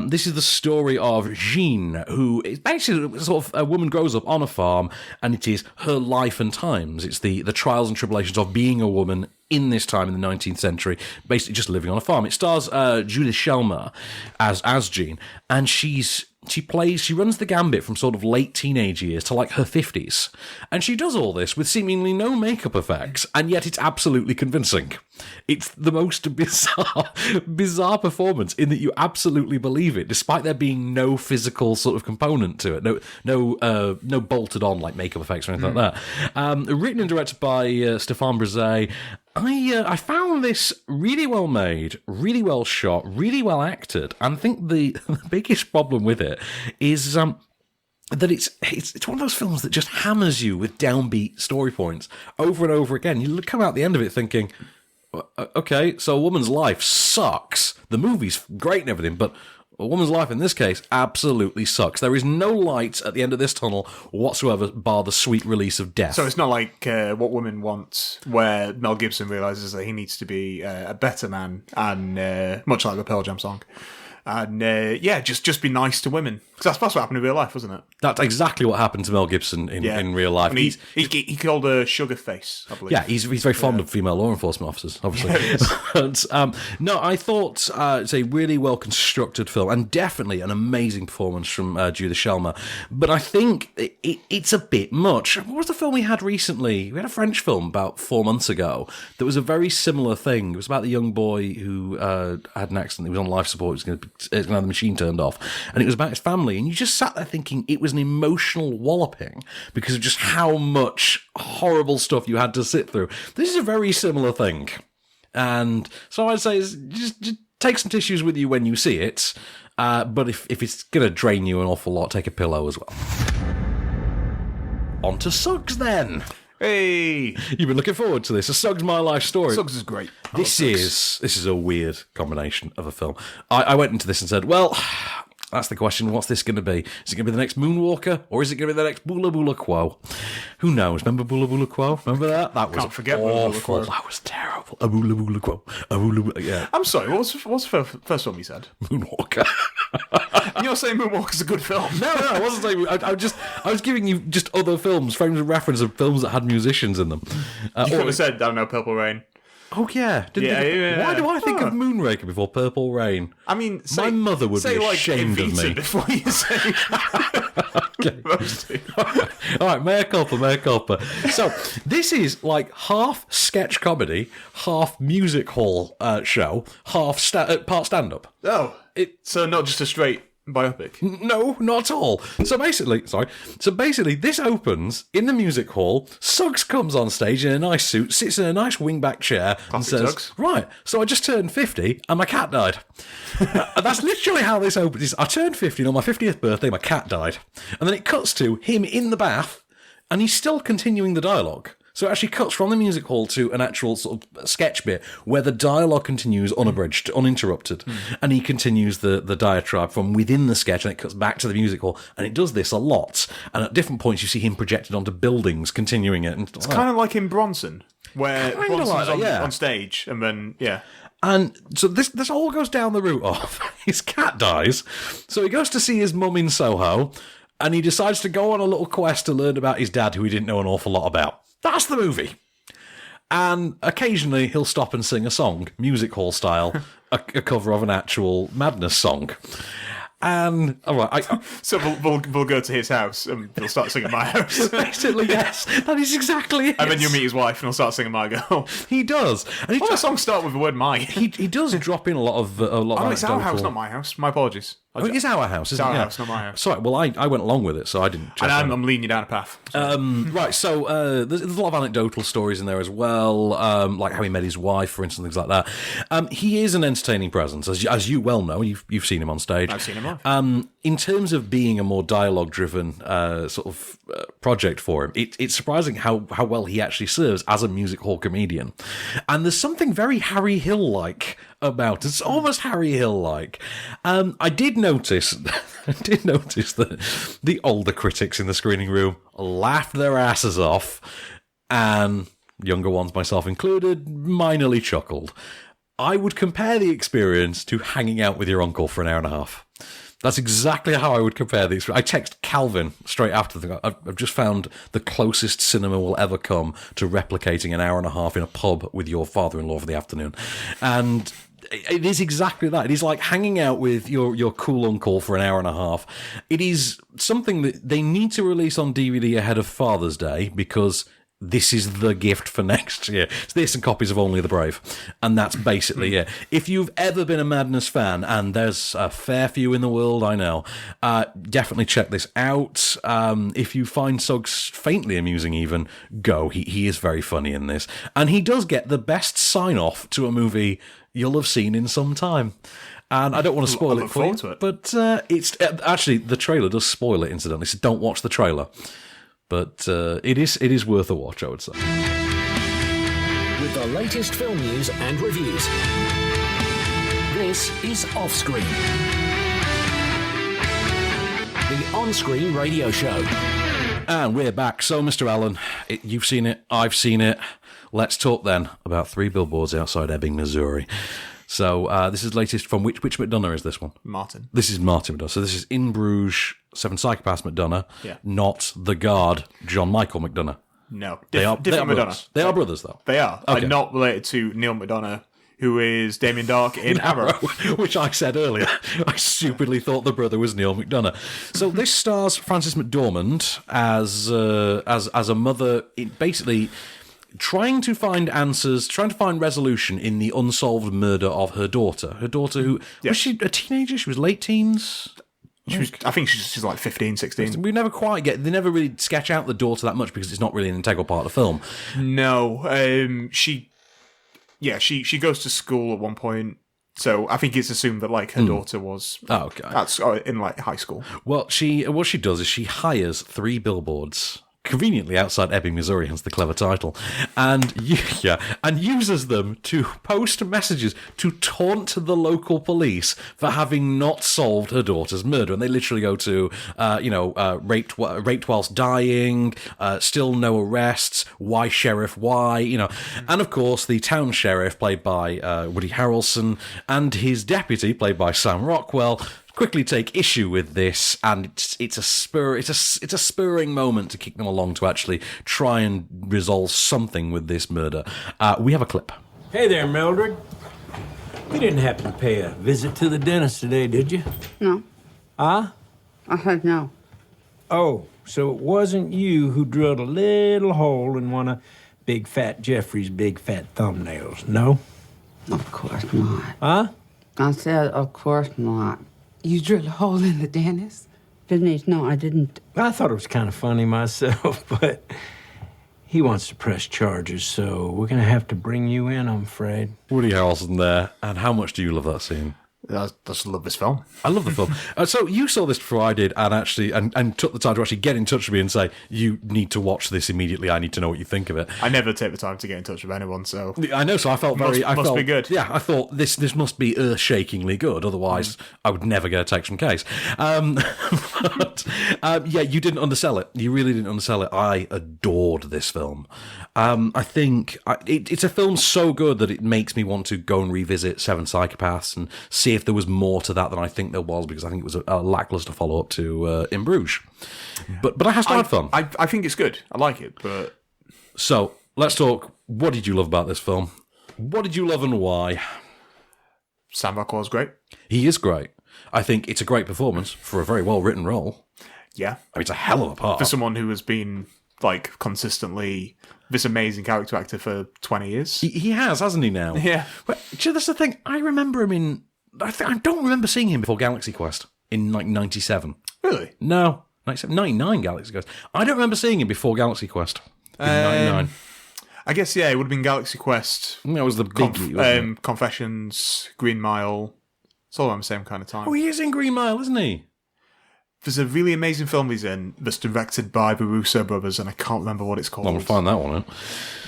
This is the story of Jean, who is basically sort of a woman grows up on a farm, and it is her life and times. It's the trials and tribulations of being a woman in this time in the 19th century, basically just living on a farm. It stars Julie Shelmer as Jean, and she runs the gambit from sort of late teenage years to like her 50s. And she does all this with seemingly no makeup effects, and yet it's absolutely convincing. It's the most bizarre performance in that you absolutely believe it, despite there being no physical sort of component to it. No bolted on like makeup effects or anything like that. Written and directed by Stéphane Brisé. I found this really well made, really well shot, really well acted, and I think the biggest problem with it is that it's one of those films that just hammers you with downbeat story points over and over again. You come out the end of it thinking, okay, so A Woman's Life sucks. The movie's great and everything, but A Woman's Life, in this case, absolutely sucks. There is no light at the end of this tunnel whatsoever, bar the sweet release of death. So it's not like What Women Want, where Mel Gibson realises that he needs to be a better man, and much like the Pearl Jam song. And just be nice to women. Because that's what happened in real life, wasn't it? That's exactly what happened to Mel Gibson in real life. And he called her Sugar Face, I believe. Yeah, he's very fond of female law enforcement officers, obviously. Yeah, but, no, I thought it's a really well constructed film, and definitely an amazing performance from Julie Shelmer. But I think it's a bit much. What was the film we had recently? We had a French film about 4 months ago that was a very similar thing. It was about the young boy who had an accident. He was on life support. He was going to have the machine turned off, and it was about his family. And you just sat there thinking it was an emotional walloping because of just how much horrible stuff you had to sit through. This is a very similar thing. And so I'd say just take some tissues with you when you see it. But if it's going to drain you an awful lot, take a pillow as well. On to Suggs then. Hey! You've been looking forward to this. A Suggs My Life Story. Suggs is great. This is a weird combination of a film. I went into this and said, well, that's the question. What's this going to be? Is it going to be the next Moonwalker, or is it going to be the next Bula Bula Quo? Who knows? Remember Bula Bula Quo? Remember that? That was Can't forget Bula Bula awful. Quo. That was terrible. A Bula Bula Quo. A Bula Bula. Yeah. I'm sorry. What's the first film you said? Moonwalker. You're saying Moonwalker's a good film? No, I wasn't saying. I was giving you just other films, frames of reference of films that had musicians in them. You could have said, I don't know, Purple Rain. Oh, yeah. Why do I think of Moonraker before Purple Rain? I mean, my mother would be ashamed of me. Before you say okay. All right, mea culpa. So, this is like half sketch comedy, half music hall show, half part stand-up. Oh, so not just a straight biopic? No, not at all. So basically, this opens in the music hall. Suggs comes on stage in a nice suit, sits in a nice wingback chair, and says, Suggs. "Right, so I just turned 50 and my cat died." That's literally how this opens. I turned 50 and on my 50th birthday, my cat died. And then it cuts to him in the bath, and he's still continuing the dialogue. So it actually cuts from the music hall to an actual sort of sketch bit where the dialogue continues unabridged, uninterrupted, and he continues the diatribe from within the sketch, and it cuts back to the music hall, and it does this a lot. And at different points, you see him projected onto buildings, continuing it. And, it's kind of like in Bronson, where Bronson's on stage, and then, yeah. And so this all goes down the route of his cat dies, so he goes to see his mum in Soho, and he decides to go on a little quest to learn about his dad, who he didn't know an awful lot about. That's the movie. And occasionally he'll stop and sing a song, music hall style, a cover of an actual Madness song. And all right, So we'll go to his house and he'll start singing My House. basically, yes, that is exactly it. And then you'll meet his wife and he'll start singing My Girl. He does. And All the songs start with the word My. he does drop in a lot of Oh, it's our house, anecdotal- not my house. My apologies. Oh, it is our house, isn't It's our it? house, not my house. Sorry, well, I went along with it, so I didn't check And it. I'm leading you down a path. Right, so there's a lot of anecdotal stories in there as well, like how he met his wife, for instance, things like that. He is an entertaining presence, as you well know. You've seen him on stage. I've seen him live. In terms of being a more dialogue-driven sort of project for him, it's surprising how well he actually serves as a music hall comedian. And there's something very Harry Hill-like about it. It's almost Harry Hill-like. I did notice that the older critics in the screening room laughed their asses off, and younger ones, myself included, minorly chuckled. I would compare the experience to hanging out with your uncle for an hour and a half. That's exactly how I would compare these. I text Calvin straight after I've just found the closest cinema will ever come to replicating an hour and a half in a pub with your father-in-law for the afternoon. And it is exactly that. It is like hanging out with your cool uncle for an hour and a half. It is something that they need to release on DVD ahead of Father's Day, because this is the gift for next year. It's this and copies of Only the Brave. And that's basically it. If you've ever been a Madness fan, and there's a fair few in the world, I know, definitely check this out. If you find Suggs faintly amusing even, go. He is very funny in this. And he does get the best sign-off to a movie you'll have seen in some time. And I don't want to spoil it for you, but it's actually, the trailer does spoil it, incidentally, so don't watch the trailer. But it is worth a watch, I would say. With the latest film news and reviews, this is Offscreen, the on-screen radio show. And we're back. So, Mr. Allen, you've seen it, I've seen it. Let's talk then about Three Billboards Outside Ebbing, Missouri. So this is the latest from which McDonough is this one? Martin. This is Martin McDonough. So this is In Bruges, Seven Psychopaths McDonough, not the guard, John Michael McDonough. No. They are different McDonough. brothers. They are brothers, though. They are. Okay. I'm not related to Neil McDonough, who is Damien Dark in Arrow. Which I said earlier. I stupidly thought the brother was Neil McDonough. So this stars Frances McDormand as a mother, basically trying to find answers, trying to find resolution in the unsolved murder of her daughter. Her daughter, who was she a teenager? She was late teens. I think she's like 15, 16. We never quite they never really sketch out the daughter that much because it's not really an integral part of the film. No, she goes to school at one point. So I think it's assumed that like her daughter was that's in like high school. Well, what she does is she hires three billboards conveniently outside Ebbing, Missouri, hence the clever title, and uses them to post messages to taunt the local police for having not solved her daughter's murder. And they literally go to, raped whilst dying, still no arrests, why sheriff, why, and of course the town sheriff, played by Woody Harrelson, and his deputy, played by Sam Rockwell, quickly take issue with this, and it's a spurring moment to kick them along to actually try and resolve something with this murder. We have a clip. Hey there, Mildred. You didn't happen to pay a visit to the dentist today, did you? No. Huh? I said no. Oh, so it wasn't you who drilled a little hole in one of Big Fat Jeffrey's big fat thumbnails, no? Of course not. Huh? I said, of course not. You drilled a hole in the dentist? Denise, no, I didn't. I thought it was kind of funny myself, but he wants to press charges, so we're going to have to bring you in, I'm afraid. Woody Harrelson there, and how much do you love that scene? I just love this film. I love the film. So you saw this before I did, and actually, and took the time to actually get in touch with me and say, you need to watch this immediately. I need to know what you think of it. I never take the time to get in touch with anyone, so I know. So I felt must be good. Yeah, I thought this must be earth-shakingly good. Otherwise, I would never get a text from Case. You didn't undersell it. You really didn't undersell it. I adored this film. I think it's a film so good that it makes me want to go and revisit Seven Psychopaths and see if there was more to that than I think there was, because I think it was a lackluster follow-up to In Bruges. Yeah. But I still had fun. I think it's good. I like it, but... So, let's talk what did you love about this film? What did you love and why? Sam Rockwell's great. He is great. I think it's a great performance for a very well-written role. Yeah. I mean, it's a hell of a part. For someone who has been, like, consistently this amazing character actor for 20 years. He has, hasn't he, now? Yeah. But, that's the thing. I remember him in... I don't remember seeing him before Galaxy Quest in, like, 97. Really? No. 99 Galaxy Quest. I don't remember seeing him before Galaxy Quest in 99. I guess, yeah, it would have been Galaxy Quest. That was the biggie, wasn't it? Confessions, Green Mile. It's all around the same kind of time. Oh, he is in Green Mile, isn't he? There's a really amazing film he's in that's directed by the Russo brothers, and I can't remember what it's called. I'm going to find that one out.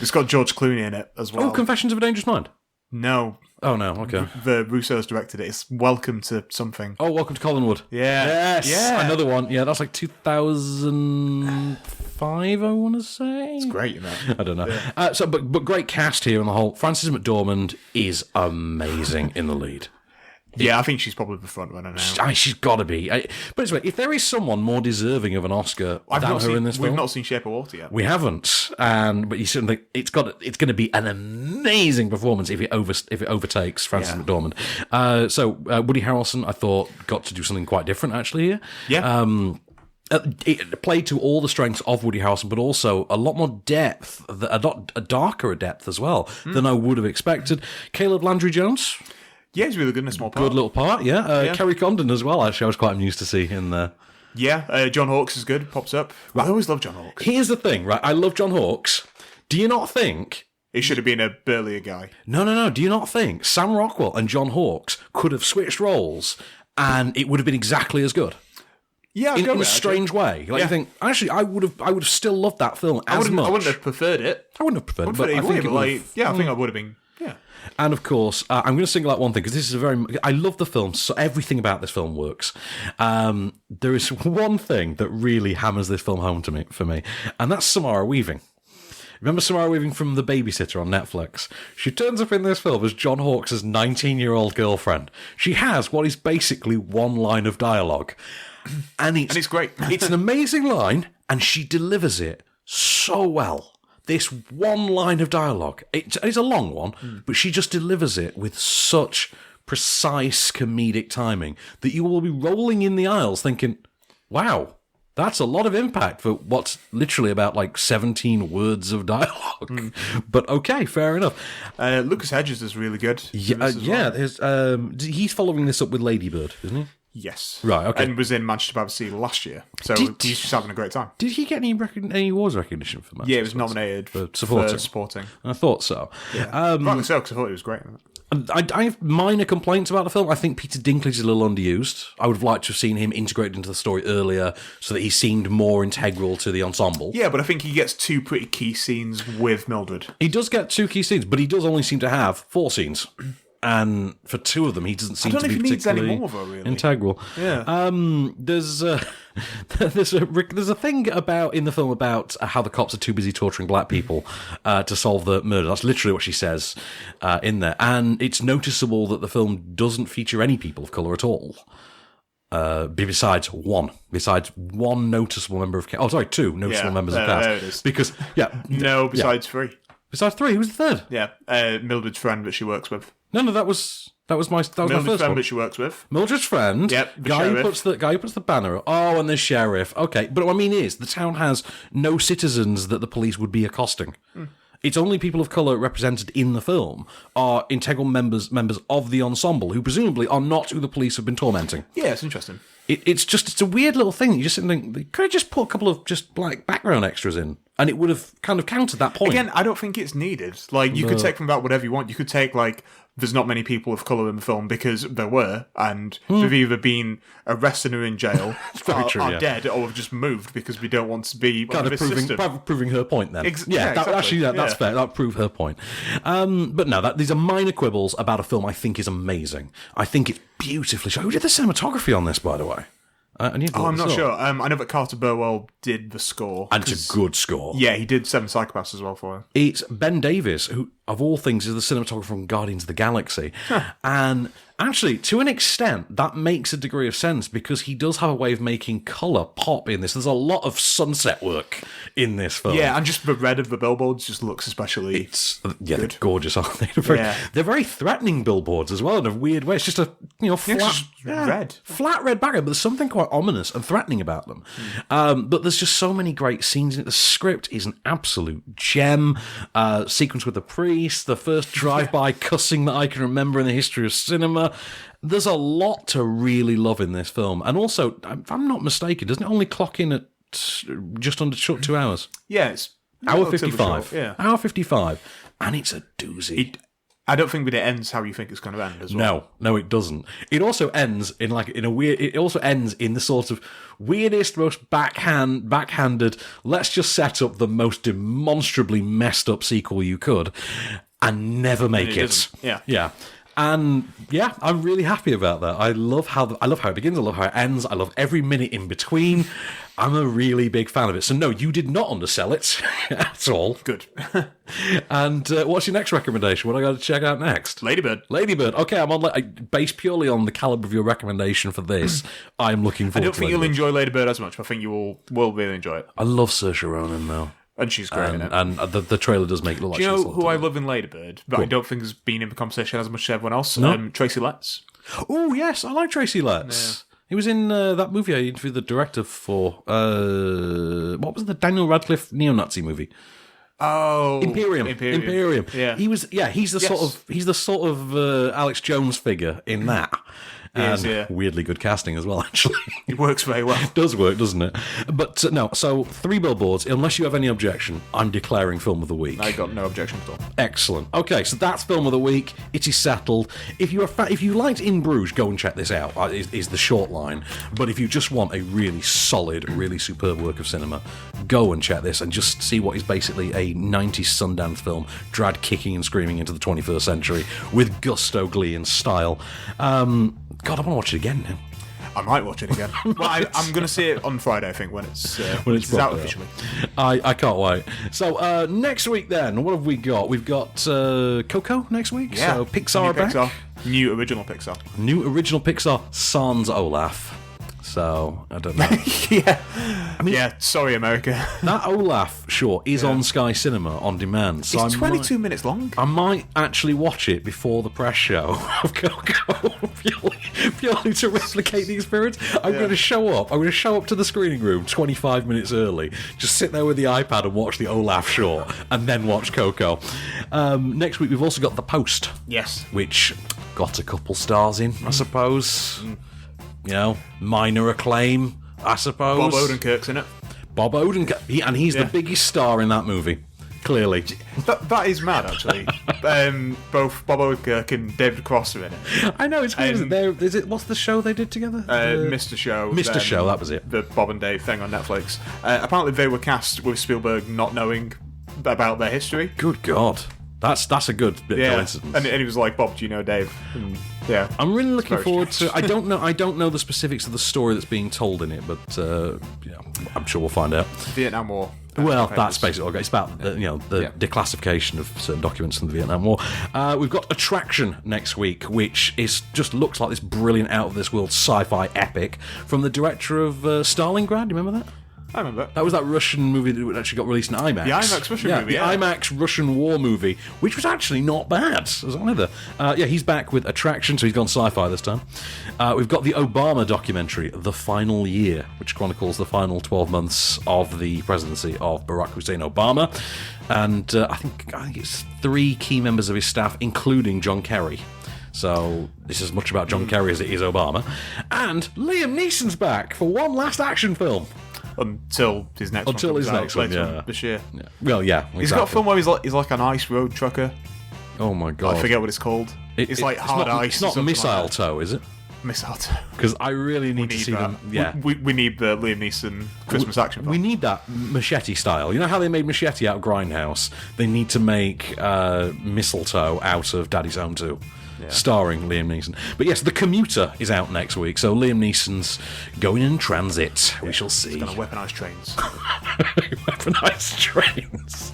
It's got George Clooney in it as well. Oh, Confessions of a Dangerous Mind? No. Oh, no, okay. The Russos directed it. It's Welcome to Something. Oh, Welcome to Collinwood. Yeah. Yes. Yeah. Another one. Yeah, that's like 2005, I want to say. It's great, you know. I don't know. Yeah. But great cast here on the whole. Frances McDormand is amazing in the lead. Yeah, I think she's probably the front runner now. She's got to be. But anyway, if there is someone more deserving of an Oscar than her in this film, we've not seen Shape of Water yet. We haven't, but you certainly it's going to be an amazing performance if it overtakes Frances McDormand. So Woody Harrelson, I thought, got to do something quite different actually here. Yeah. It played to all the strengths of Woody Harrelson, but also a lot more depth, a darker depth as well than I would have expected. Caleb Landry Jones. Yeah, he's really good in a small part. Good little part, yeah. Kerry Condon as well, actually, I was quite amused to see in there. Yeah, John Hawkes is good, pops up. Right. I always love John Hawkes. Here's the thing, right? I love John Hawkes. Do you not think... He should have been a burlier guy. No. Do you not think Sam Rockwell and John Hawkes could have switched roles and it would have been exactly as good? Yeah, in a strange way. Like you think, actually, I would have still loved that film as much. I wouldn't have preferred it. I wouldn't have preferred it, but I think I think I would have been. Yeah. And of course, I'm going to single out one thing because this is I love the film, so everything about this film works. There is one thing that really hammers this film home for me, and that's Samara Weaving. Remember Samara Weaving from The Babysitter on Netflix? She turns up in this film as John Hawkes' 19-year-old girlfriend. She has what is basically one line of dialogue. And it's great. It's an amazing line, and she delivers it so well. This one line of dialogue, it's a long one, but she just delivers it with such precise comedic timing that you will be rolling in the aisles thinking, wow, that's a lot of impact for what's literally about like 17 words of dialogue. But okay, fair enough. Lucas Hedges is really good. Yeah. He's following this up with Lady Bird, isn't he? Yes. Right, okay. And was in Manchester by the Sea last year. So he's just having a great time. Did he get any awards recognition for Manchester? Yeah, he was nominated for supporting. I thought so. Yeah. Rightly so, because I thought he was great. I have minor complaints about the film. I think Peter Dinklage is a little underused. I would have liked to have seen him integrated into the story earlier so that he seemed more integral to the ensemble. Yeah, but I think he gets two pretty key scenes with Mildred. He does get two key scenes, but he does only seem to have 4 scenes. And for 2 of them, he doesn't seem to be particularly integral. Yeah. There's a thing in the film about how the cops are too busy torturing black people to solve the murder. That's literally what she says in there. And it's noticeable that the film doesn't feature any people of colour at all. Besides one noticeable member of... two noticeable members of cast. There it is. Because, besides 3. Besides 3, who's the third? Yeah, Mildred's friend that she works with. No, that was my first friend one. that she works with. Mildred's friend. Yep, the guy sheriff. who puts the banner. Oh, and the sheriff. Okay, but what I mean is the town has no citizens that the police would be accosting. It's only people of colour represented in the film are integral members of the ensemble who presumably are not who the police have been tormenting. Yeah, it's interesting. It's a weird little thing. You just think, could I just put a couple of just like background extras in, and it would have kind of countered that point. Again, I don't think it's needed. Like, you could take from that whatever you want. You could take, like, there's not many people of colour in the film because there were, and they've either been arrested or in jail, are dead, or have just moved because we don't want to be kind of proving her point. Then, exactly. That's fair. That proved her point. But no, these are minor quibbles about a film I think is amazing. I think it's beautifully shot. Who did the cinematography on this, by the way? I'm not sure. I know that Carter Burwell did the score. And it's a good score. Yeah, he did 7 Psychopaths as well for her. It's Ben Davies, who of all things, is the cinematographer from Guardians of the Galaxy. And actually, to an extent, that makes a degree of sense because he does have a way of making colour pop in this. There's a lot of sunset work in this film. Yeah, and just the red of the billboards just looks especially they're gorgeous, aren't they? They're very threatening billboards as well in a weird way. It's just a flat red background, but there's something quite ominous and threatening about them. But there's just so many great scenes in it. The script is an absolute gem. Sequence with the priest, the first drive-by cussing that I can remember in the history of cinema. There's a lot to really love in this film. And also, if I'm not mistaken, doesn't it only clock in at just under 2 hours? Yeah, it's hour 55. Short, yeah. Hour 55. And it's a doozy. I don't think that it ends how you think it's going to end as well. No, it doesn't. It also ends in it also ends in the sort of weirdest, most backhanded, let's just set up the most demonstrably messed up sequel you could and never make it. Yeah. And yeah, I'm really happy about that. I love how it begins. I love how it ends. I love every minute in between. I'm a really big fan of it. So no, you did not undersell it at all. Good. And what's your next recommendation? What I got to check out next? Ladybird. Okay, I'm on based purely on the caliber of your recommendation for this. I'm looking forward. I don't think you'll enjoy Ladybird as much. I think you will really enjoy it. I love Saoirse Ronan though. And she's great in it. And the trailer does make it look like she's... Do you know who I love in Ladybird, but I don't think has been in the conversation as much as everyone else? No. Tracy Letts. Oh, yes, I like Tracy Letts. Yeah. He was in that movie I interviewed the director for. What was the Daniel Radcliffe neo-Nazi movie? Oh, Imperium. Yeah. He's the sort of Alex Jones figure in that. And weirdly good casting as well, actually. It works very well. It does work, doesn't it? But no, so Three Billboards, unless you have any objection, I'm declaring Film of the Week. I got no objection at all. Excellent. Okay, so that's Film of the Week. It is settled. If you liked In Bruges, go and check this out, is the short line. But if you just want a really solid, really superb work of cinema, go and check this and just see what is basically a 90s Sundance film dragged kicking and screaming into the 21st century with gusto, glee, and style. God, I want to watch it again now. I might watch it again. Well, I'm going to see it on Friday, I think, when it's out officially. I can't wait. So next week then, what have we got? We've got Coco next week. Yeah. So Pixar back. New original Pixar. Sans Olaf. So, I don't know. Sorry, America. That Olaf short is on Sky Cinema on demand. So it's 22 minutes long. I might actually watch it before the press show of Coco, purely to replicate the experience. I'm going to show up. I'm going to show up to the screening room 25 minutes early, just sit there with the iPad and watch the Olaf short, and then watch Coco. Next week, we've also got The Post. Yes. Which got a couple stars in, I suppose. You know, minor acclaim, I suppose. Bob Odenkirk's in it. Bob Odenkirk, he's the biggest star in that movie, clearly. That is mad, actually. Both Bob Odenkirk and David Cross are in it. I know, it's crazy. What's the show they did together? Mr. Show. Mr. Show, that was it. The Bob and Dave thing on Netflix. Apparently they were cast with Spielberg not knowing about their history. Good God. That's a good bit of coincidence. And he was like, Bob, do you know Dave? And, I'm really looking forward to. I don't know the specifics of the story that's being told in it, but I'm sure we'll find out. Vietnam War. Well, that's basically okay. It's about the declassification of certain documents from the Vietnam War. We've got Attraction next week, which just looks like this brilliant, out of this world sci-fi epic from the director of Stalingrad. Do you remember that? I remember. That was that Russian movie that actually got released in IMAX. The IMAX Russian movie, the IMAX Russian war movie, which was actually not bad as either. He's back with Attraction, so he's gone sci-fi this time. We've got the Obama documentary, The Final Year, which chronicles the final 12 months of the presidency of Barack Hussein Obama. And I think it's 3 key members of his staff, including John Kerry. So this is as much about John Kerry as it is Obama. And Liam Neeson's back for one last action film. Until his next one this year. Yeah. Well, yeah. Exactly. He's got a film where he's like an ice road trucker. Oh my God. I forget what it's called. It's like hard ice. It's not Missile Toe, is it? Missile Toe. Because I really need to see them. Yeah. We need the Liam Neeson Christmas action film. We need that Machete style. You know how they made Machete out of Grindhouse? They need to make Mistletoe out of Daddy's Home 2. Yeah. Starring Liam Neeson. But yes, The Commuter is out next week, so Liam Neeson's going in transit. We shall see. He's going to weaponise trains. Weaponise trains.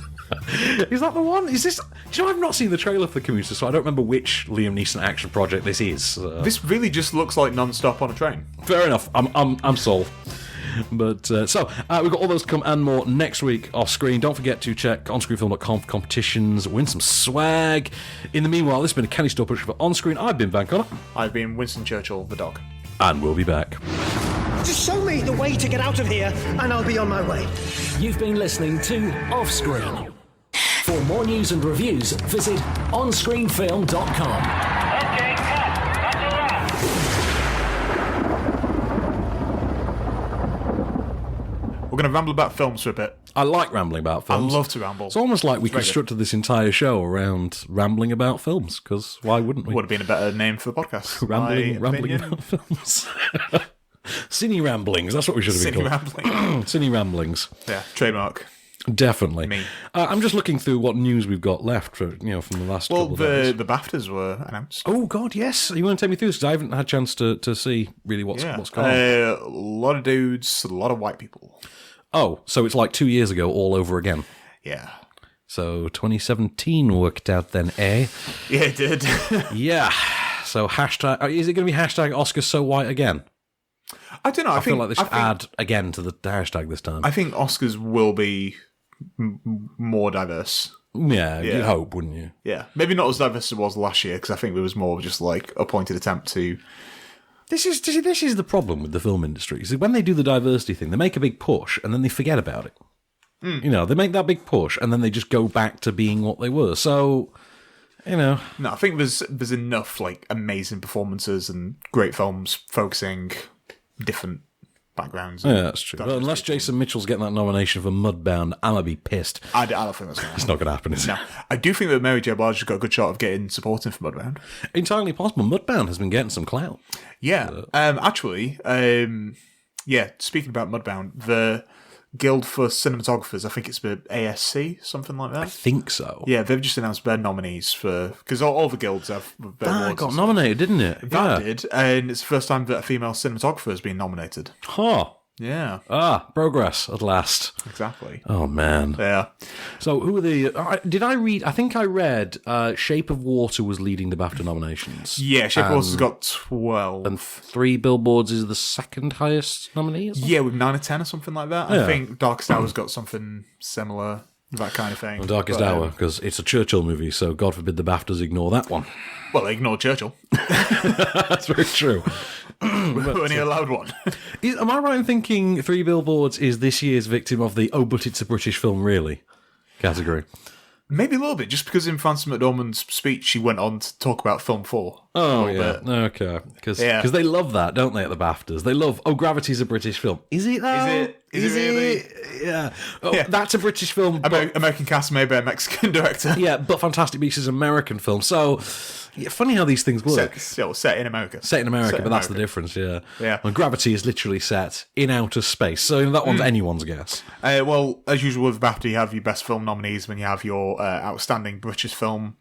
Is that the one? Is this? Do you know, I've not seen the trailer for The Commuter, so I don't remember which Liam Neeson action project this is. This really just looks like non-stop on a train. Fair enough. I'm sold. But we've got all those to come and more next week off screen. Don't forget to check onscreenfilm.com for competitions, win some swag. In the meanwhile, this has been a Kenny Store production for On Screen. I've been Van Connor. I've been Winston Churchill, the dog. And we'll be back. Just show me the way to get out of here, and I'll be on my way. You've been listening to Offscreen. For more news and reviews, visit onscreenfilm.com. We're going to ramble about films for a bit. I like rambling about films. I love to ramble. It's almost like we constructed this entire show around rambling about films, because why wouldn't we? Would have been a better name for the podcast. Rambling about films. Cine ramblings, that's what we should have been called. Cine ramblings. Yeah, trademark. Definitely. Me. I'm just looking through what news we've got left from the last couple of days. The BAFTAs were announced. Oh, God, yes. You want to take me through this? Because I haven't had a chance to see really what's going on. A lot of dudes, a lot of white people. Oh, so it's like 2 years ago all over again. Yeah. So 2017 worked out then, eh? Yeah, it did. Yeah. So hashtag... Is it going to be hashtag Oscars so white again? I don't know. I feel like they should add again to the hashtag this time. I think Oscars will be more diverse. Yeah, you'd hope, wouldn't you? Yeah. Maybe not as diverse as it was last year, because I think it was more just like a pointed attempt to... This is the problem with the film industry. Is when they do the diversity thing, they make a big push and then they forget about it. They make that big push and then they just go back to being what they were. So, No, I think there's enough like amazing performances and great films focusing different backgrounds. Yeah, that's true. Well, unless Jason Mitchell's getting that nomination for Mudbound, I'm going to be pissed. I don't think that's going to happen. It's not going to happen, is it? No. I do think that Mary J. Blige has got a good shot of getting supporting for Mudbound. Entirely possible. Mudbound has been getting some clout. Yeah. Speaking about Mudbound, the Guild for Cinematographers, I think it's the ASC, something like that. I think so. Yeah, they've just announced their nominees for... Because all the guilds have... That got nominated, didn't it? That did, and it's the first time that a female cinematographer has been nominated. Huh. Yeah. Progress at last. Exactly. Oh, man. Yeah. So, who are the... did I read... I think I read Shape of Water was leading the BAFTA nominations. Yeah, Shape of Water's got 12. And Three Billboards is the second highest nominee, or something? Yeah, with 9 or 10 or something like that. Yeah. I think Darkest Hour's got something similar, that kind of thing. Well, Darkest Hour, because it's a Churchill movie, so God forbid the BAFTAs ignore that one. Well, they ignore Churchill. That's very true. We're only allowed one. Am I right in thinking Three Billboards is this year's victim of the "oh, but it's a British film, really" category? Maybe a little bit, just because in Frances McDormand's speech she went on to talk about Film 4. Oh, yeah. Okay. Because they love that, don't they, at the BAFTAs? They love, Gravity's a British film. Is it, though? Is it really? Yeah. That's a British film. American cast made by a Mexican director. Yeah, but Fantastic Beasts is an American film. So, funny how these things work. Set in America. Set in America, but that's the difference, yeah. Yeah. And Gravity is literally set in outer space. So that one's anyone's guess. Well, as usual with BAFTA, you have your best film nominees when you have your outstanding British film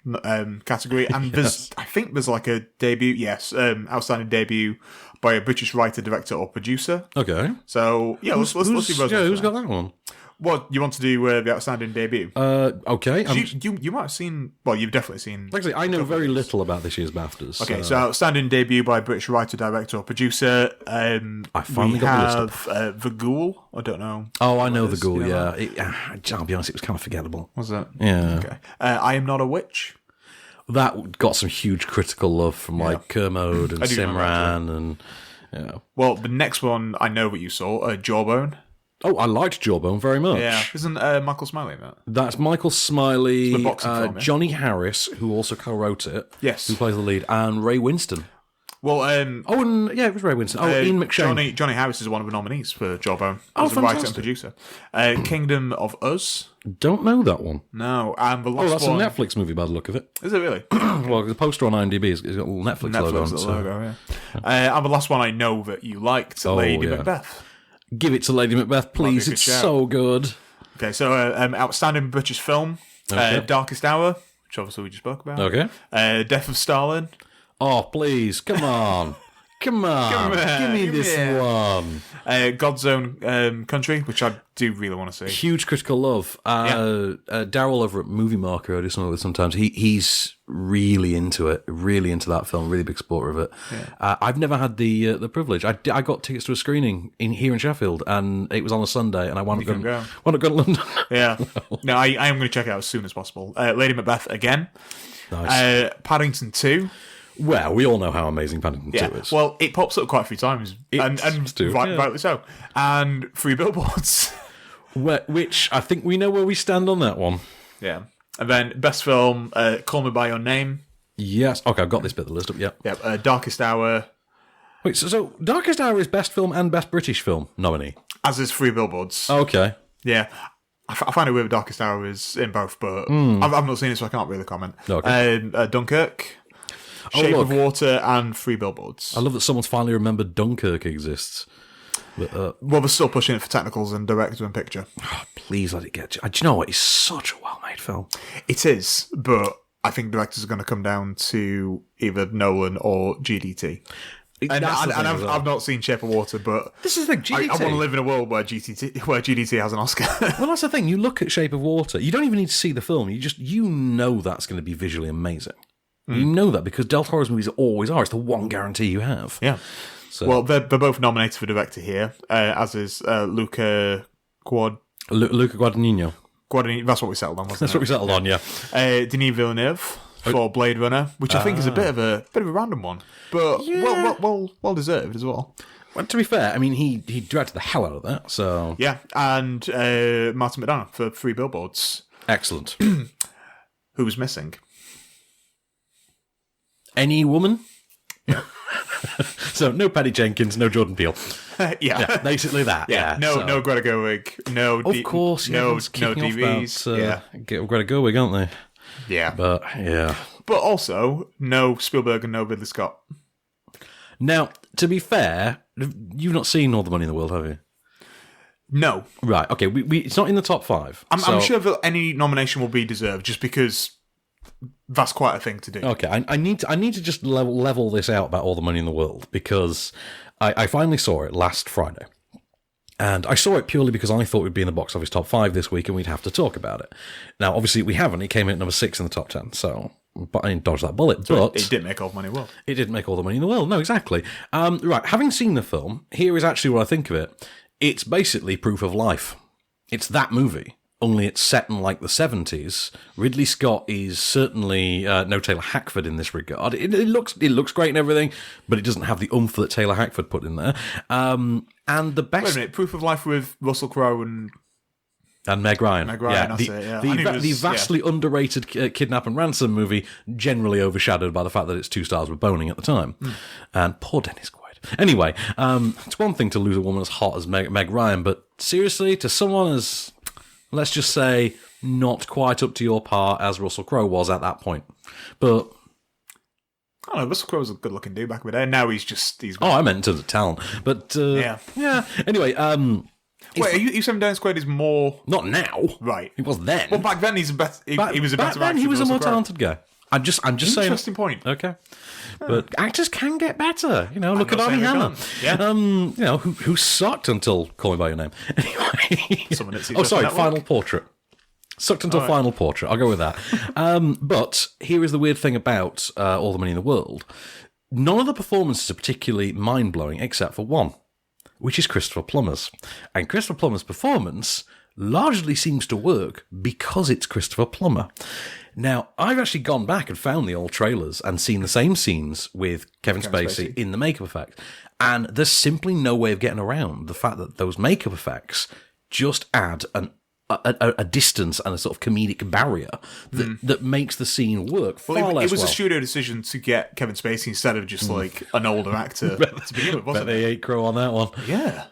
category. And I think there's like a debut, outstanding debut by a British writer, director, or producer. Okay. So, let's see those. Yeah, who's got that one? What, you want to do the outstanding debut? Okay. You might have seen... Well, you've definitely seen... Actually, I know very little about this year's BAFTAs. Okay, so outstanding debut by a British writer, director, or producer. I finally got the list up. The Ghoul. I don't know. Oh, I know The Ghoul, yeah. I'll be honest, it was kind of forgettable. Was it? Yeah. Okay. I Am Not a Witch. That got some huge critical love from like Kermode and Simran and... Yeah. Well, the next one I know what you saw, Jawbone. Oh, I liked Jawbone very much. Yeah. Isn't Michael Smiley in that? That's Michael Smiley, the boxing film, Johnny Harris, who also co-wrote it. Yes. Who plays the lead, and Ray Winston. Well, it was Ray Winston. Ian McShane. Johnny Harris is one of the nominees for Jawbone. Oh, as a writer and producer. Kingdom of Us. Don't know that one. No, and the last one... that's a Netflix movie by the look of it. Is it really? Well, the poster on IMDb has got a little Netflix logo on it. Logo, yeah. And the last one I know that you liked, Lady Macbeth. Give it to Lady Macbeth, please. It's so good. Okay, so outstanding British film, Darkest Hour, which obviously we just spoke about. Okay. Death of Stalin. Oh, please, come on. Come on, give me this one. God's Own Country, which I do really want to see. Huge critical love. Daryl over at Movie Marker, I do something with sometimes. He's really into it, really into that film, really big supporter of it. Yeah. I've never had the privilege. I got tickets to a screening here in Sheffield, and it was on a Sunday, and I wound up going to London. Yeah. No, I am going to check it out as soon as possible. Lady Macbeth again. Nice. Paddington 2. Well, we all know how amazing Paddington 2 is. Well, it pops up quite a few times, and rightly so. And Three Billboards. Which I think we know where we stand on that one. Yeah. And then best film, Call Me By Your Name. Yes. Okay, I've got this bit of the list up, yeah. Yep. Darkest Hour. Wait, so Darkest Hour is best film and best British film nominee? As is Three Billboards. Okay. Yeah. I find it weird Darkest Hour is in both, but I've not seen it, so I can't really comment. Okay. Dunkirk. Shape of Water and Three Billboards. I love that someone's finally remembered Dunkirk exists. But, well, they're still pushing it for technicals and director and picture. Oh, please let it get... Do you know what? It's such a well-made film. It is, but I think directors are going to come down to either Nolan or GDT. And I've not seen Shape of Water, but this is the thing, GDT. I want to live in a world where GDT has an Oscar. Well, that's the thing. You look at Shape of Water, you don't even need to see the film. You know that's going to be visually amazing. You know that because Del Toro's movies always are. It's the one guarantee you have. Yeah. So. Well, they're both nominated for director here, as is Luca Guadagnino. That's what we settled on, wasn't it? That's what we settled on, yeah. Denis Villeneuve for Blade Runner, which I think is a bit of a random one, but well deserved as well. Well, to be fair, I mean he directed the hell out of that. So yeah, and Martin McDonough for Three Billboards. Excellent. Who was missing? Any woman? Yeah. So no Patty Jenkins, no Jordan Peele. Yeah, basically that. Yeah, no Greta Gerwig, no. Of course, no DVs. Greta Gerwig, aren't they? Yeah, but also no Spielberg and no Ridley Scott. Now, to be fair, you've not seen All the Money in the World, have you? No. Right. Okay. It's not in the top 5. I'm sure that any nomination will be deserved, just because. That's quite a thing to do. Okay, I need to just level this out about All the Money in the World, because I finally saw it last Friday. And I saw it purely because I thought we'd be in the box office top 5 this week and we'd have to talk about it. Now, obviously, we haven't. It came in at number 6 in the top 10, so but I didn't dodge that bullet. So but it didn't make all the money in the world. It didn't make all the money in the world. No, exactly. Right, having seen the film, here is actually what I think of it. It's basically Proof of Life. It's that movie. Only it's set in like the 70s. Ridley Scott is certainly no Taylor Hackford in this regard. It looks great and everything, but it doesn't have the oomph that Taylor Hackford put in there. And the best... Wait a minute, Proof of Life with Russell Crowe and Meg Ryan. The vastly underrated kidnap and ransom movie, generally overshadowed by the fact that its 2 stars were boning at the time. And poor Dennis Quaid. Anyway, it's one thing to lose a woman as hot as Meg Ryan, but seriously, to someone as... let's just say, not quite up to your par as Russell Crowe was at that point. But... I don't know, Russell Crowe was a good-looking dude back in the day. Now he's... I meant in terms of talent. But, yeah. Anyway, wait, are you saying Dennis Quaid is more... Not now. Right. He was then. Well, back then he was a better actor. Back then he was a more talented guy. I'm just saying... Interesting point. Okay. But actors can get better. Look at Armie Hammer. Yeah. Who sucked until Call Me By Your Name. Anyway. Oh, sorry, Final Portrait. Sucked until Final Portrait. I'll go with that. But here is the weird thing about All the Money in the World. None of the performances are particularly mind-blowing except for one, which is Christopher Plummer's. And Christopher Plummer's performance largely seems to work because it's Christopher Plummer. Now, I've actually gone back and found the old trailers and seen the same scenes with Kevin Spacey in the makeup effects. And there's simply no way of getting around the fact that those makeup effects just add a distance and a sort of comedic barrier that makes the scene work far less well. It was a studio decision to get Kevin Spacey instead of just like an older actor to begin with, wasn't it? They ate crow on that one. Yeah.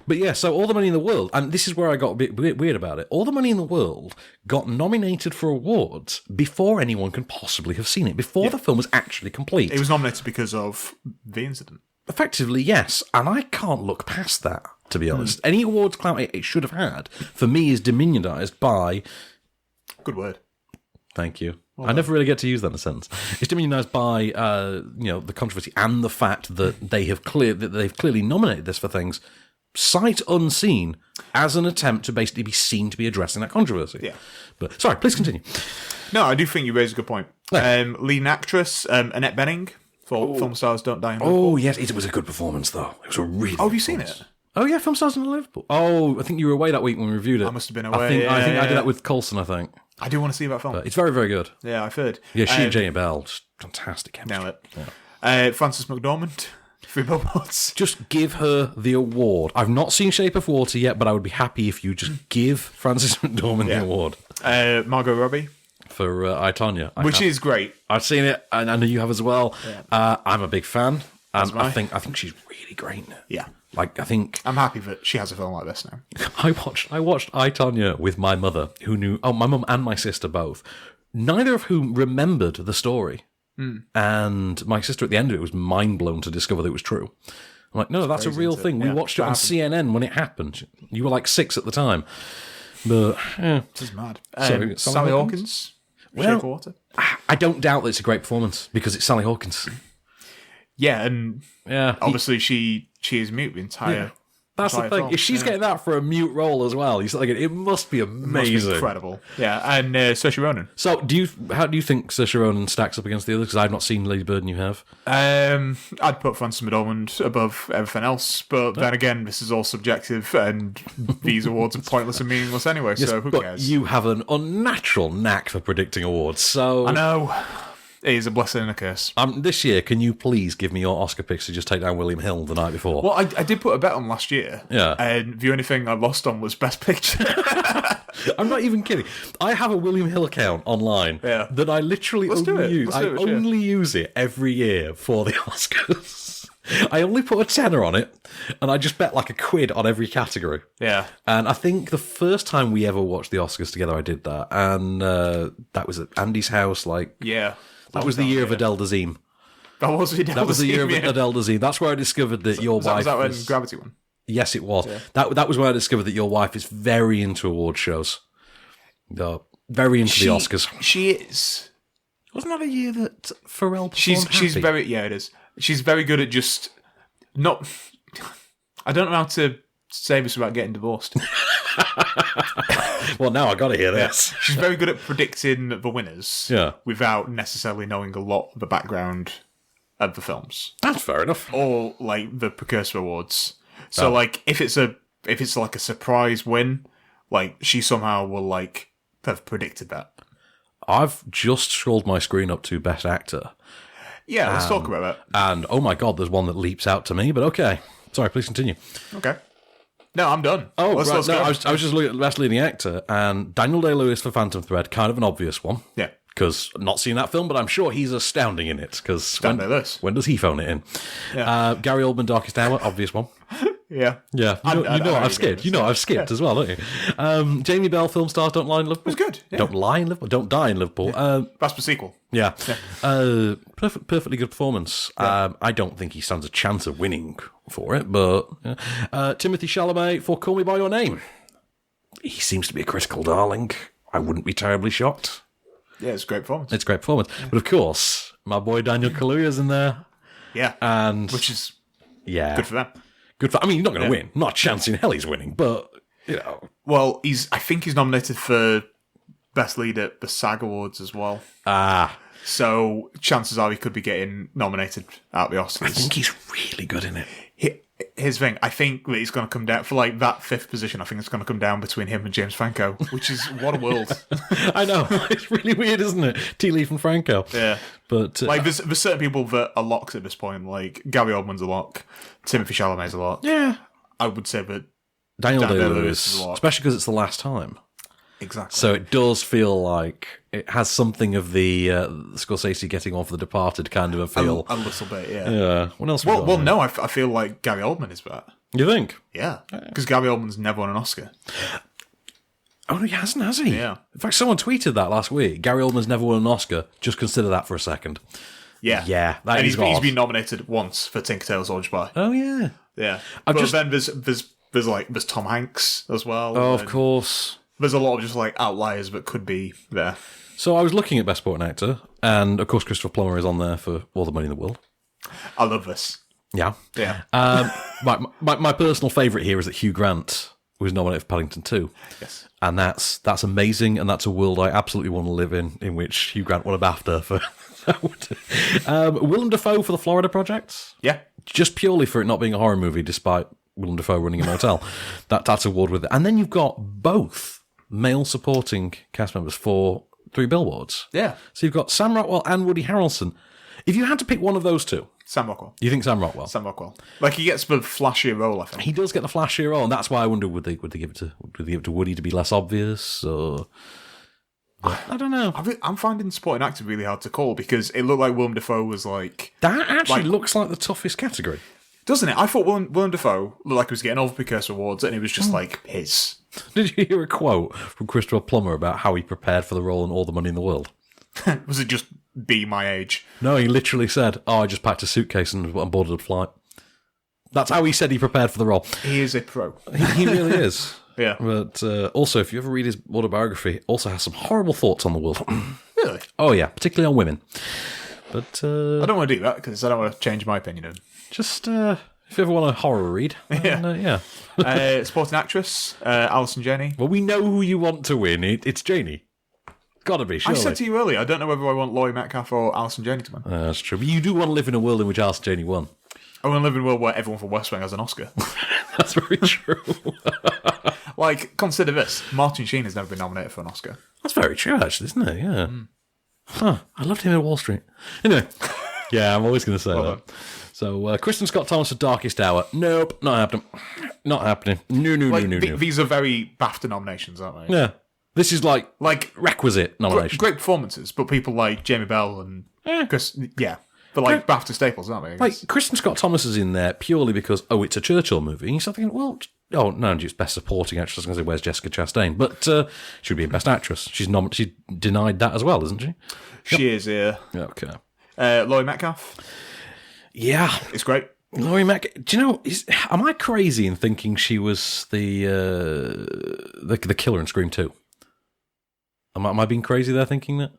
But yeah, so All the Money in the World, and this is where I got a bit weird about it. All the Money in the World got nominated for awards before anyone can possibly have seen it, before the film was actually complete. It was nominated because of the incident. Effectively, yes, and I can't look past that, to be honest. Any awards clout it should have had, for me, is dominionized by... Good word. Thank you. I never really get to use that in a sentence. It's demonized by the controversy and the fact that they've clearly nominated this for things sight unseen as an attempt to basically be seen to be addressing that controversy. Yeah. But sorry, please continue. No, I do think you raise a good point. Leading actress, Annette Bening, for Film Stars Don't Die in Liverpool. Oh, yes, it was a good performance, though. It was a really Oh, have you seen it? Oh, yeah, Film Stars in Liverpool. Oh, I think you were away that week when we reviewed it. I must have been away. I think I did that with Coulson, I think. I do want to see that film. But it's very, very good. Yeah, I've heard. Yeah, she and Jane Bell, just fantastic chemistry. Nail it. Yeah. Frances McDormand, Three Billboards. Just give her the award. I've not seen Shape of Water yet, but I would be happy if you just give Frances McDormand the award. Margot Robbie. For I, Tonya. Which is great. I've seen it, and I know you have as well. Yeah. I'm a big fan, and I think she's really great in it. Yeah. Like, I think... I'm happy that she has a film like this now. I watched I, Tonya with my mother, who knew... Oh, my mum and my sister both. Neither of whom remembered the story. And my sister at the end of it was mind blown to discover that it was true. I'm like, no, that's a real thing. We watched it on CNN when it happened. You were like 6 at the time. But, This is mad. Sally Hawkins? Well, Water. I don't doubt that it's a great performance because it's Sally Hawkins. Yeah, and obviously she is mute the entire. That's the thing. Film. If she's getting that for a mute role as well, you start thinking it must be amazing, it must be incredible. Yeah, and Saoirse Ronan. So, how do you think Saoirse Ronan stacks up against the others? Because I've not seen Lady Bird, and you have. I'd put Frances McDormand above everything else, but then again, this is all subjective, and these awards are pointless and meaningless anyway. Yes, so who but cares? You have an unnatural knack for predicting awards. So I know. It is a blessing and a curse. This year, can you please give me your Oscar picks to just take down William Hill the night before? Well, I did put a bet on last year. Yeah. And the only thing I lost on was Best Picture. I'm not even kidding. I have a William Hill account online that I literally only use it every year for the Oscars. I only put a tenner on it, and I just bet like £1 on every category. Yeah. And I think the first time we ever watched the Oscars together, I did that. And that was at Andy's house, That was the year of Adele Dazeem. That was the year of Adele Dazeem. That's where I discovered that your wife was that when Gravity won? Yes, it was. Yeah. That was where I discovered that your wife is very into award shows. Very into the Oscars. She is. Wasn't that a year that Pharrell performed She's Happy? very... Yeah, it is. She's very good at just... Not... I don't know how to say this without getting divorced. Well, now I got to hear this. She's very good at predicting the winners. Yeah. Without necessarily knowing a lot of the background of the films. That's fair enough. Or like the precursor awards. So like if it's like a surprise win, like she somehow will like have predicted that. I've just scrolled my screen up to Best Actor. Yeah, let's talk about that. And oh my god, there's one that leaps out to me. But okay, sorry, please continue. Okay. No, I'm done. Oh, let's right. No, go. I was just looking at the Best Leading Actor, and Daniel Day-Lewis for Phantom Thread, kind of an obvious one. Yeah. Because I'm not seen that film, but I'm sure he's astounding in it. Because when does he phone it in? Yeah. Gary Oldman, Darkest Hour, obvious one. Yeah. Yeah. You know I've skipped. You know I've skipped as well, don't you? Jamie Bell, Film Stars Don't Lie in Liverpool. It was good. Yeah. Don't Lie in Liverpool. Don't Die in Liverpool. That's the sequel. Yeah. Perfectly good performance. Yeah. I don't think he stands a chance of winning for it, but Timothée Chalamet for Call Me By Your Name. He seems to be a critical darling. I wouldn't be terribly shocked. Yeah, it's a great performance. It's a great performance. Yeah. But of course, my boy Daniel Kaluuya's in there. Yeah. And which is good for them. I mean, he's not going to win. Not a chance in hell he's winning, but, you know. Well, I think he's nominated for Best Lead at the SAG Awards as well. So chances are he could be getting nominated at the Oscars. I think he's really good in it. Here's the thing. I think that he's going to come down for like that 5th position. I think it's going to come down between him and James Franco, which is what a world. I know. It's really weird, isn't it? T. Leaf and Franco. Yeah. But like there's certain people that are locks at this point. Like Gary Oldman's a lock. Timothée Chalamet's a lock. Yeah. I would say that Daniel Day-Lewis is a lock. Especially because it's the last time. Exactly. So it does feel like it has something of the Scorsese getting off The Departed kind of a feel. A little bit, yeah. Yeah. What else? Well, no, I feel like Gary Oldman is that. You think? Yeah. Because Gary Oldman's never won an Oscar. Oh, he hasn't, has he? Yeah. In fact, someone tweeted that last week. Gary Oldman's never won an Oscar. Just consider that for a second. Yeah. Yeah. And he's been nominated once for Tinker Tailors Orange Pie. Oh, yeah. Yeah. But then there's Tom Hanks as well. Oh, of course. There's a lot of just like outliers that could be there. So I was looking at Best Supporting Actor, and of course Christopher Plummer is on there for All the Money in the World. I love this. Yeah. Yeah. My personal favourite here is that Hugh Grant was nominated for Paddington 2. Yes. And that's amazing, and that's a world I absolutely want to live in which Hugh Grant won a BAFTA for. Willem Dafoe for The Florida Project. Yeah. Just purely for it not being a horror movie, despite Willem Dafoe running a motel. That's award with it. And then you've got both male supporting cast members for Three Billboards. Yeah. So you've got Sam Rockwell and Woody Harrelson. If you had to pick one of those two, Sam Rockwell. you think Sam Rockwell? Sam Rockwell. Like, he gets the flashier role, I think. He does get the flashier role, and that's why I wonder would they give it to Woody to be less obvious, or I don't know. I'm finding supporting actor really hard to call because it looked like Willem Dafoe was like... That actually looks like the toughest category. Doesn't it? I thought Willem Dafoe looked like he was getting all the Precursor Awards and it was just like his. Did you hear a quote from Christopher Plummer about how he prepared for the role in All the Money in the World? Was it just be my age? No, he literally said, I just packed a suitcase and boarded a flight. That's how he said he prepared for the role. He is a pro. He really is. Yeah. But also, if you ever read his autobiography, also has some horrible thoughts on the world. Really? Oh, yeah, particularly on women. But I don't want to do that because I don't want to change my opinion of him. Just, if you ever want a horror read, then, yeah. Supporting actress, Alison Janney. Well, we know who you want to win. It's Janie. Gotta be, surely. I said to you earlier, I don't know whether I want Laurie Metcalf or Alison Janney to win. That's true. But you do want to live in a world in which Alison Janney won. I want to live in a world where everyone from West Wing has an Oscar. That's very true. Like, consider this. Martin Sheen has never been nominated for an Oscar. That's very true, actually, isn't it? Yeah. Huh. I loved him in Wall Street. Anyway. Yeah, I'm always going to say that. So, Kristen Scott Thomas for Darkest Hour. Nope, not happening. Not happening. No. These are very BAFTA nominations, aren't they? Yeah. This is like requisite nomination. Great performances, but people like Jamie Bell and Chris, but like BAFTA staples, aren't they? Like Kristen Scott Thomas is in there purely because it's a Churchill movie. And you're thinking, well, it's best supporting actress. I was going to say, where's Jessica Chastain? But she'd be in best actress. She's denied that as well, isn't she? She is. Yeah. Okay. Laurie Metcalf. Yeah, it's great. Laurie Metcalf. Do you know? Am I crazy in thinking she was the killer in Scream 2? Am I being crazy there thinking that?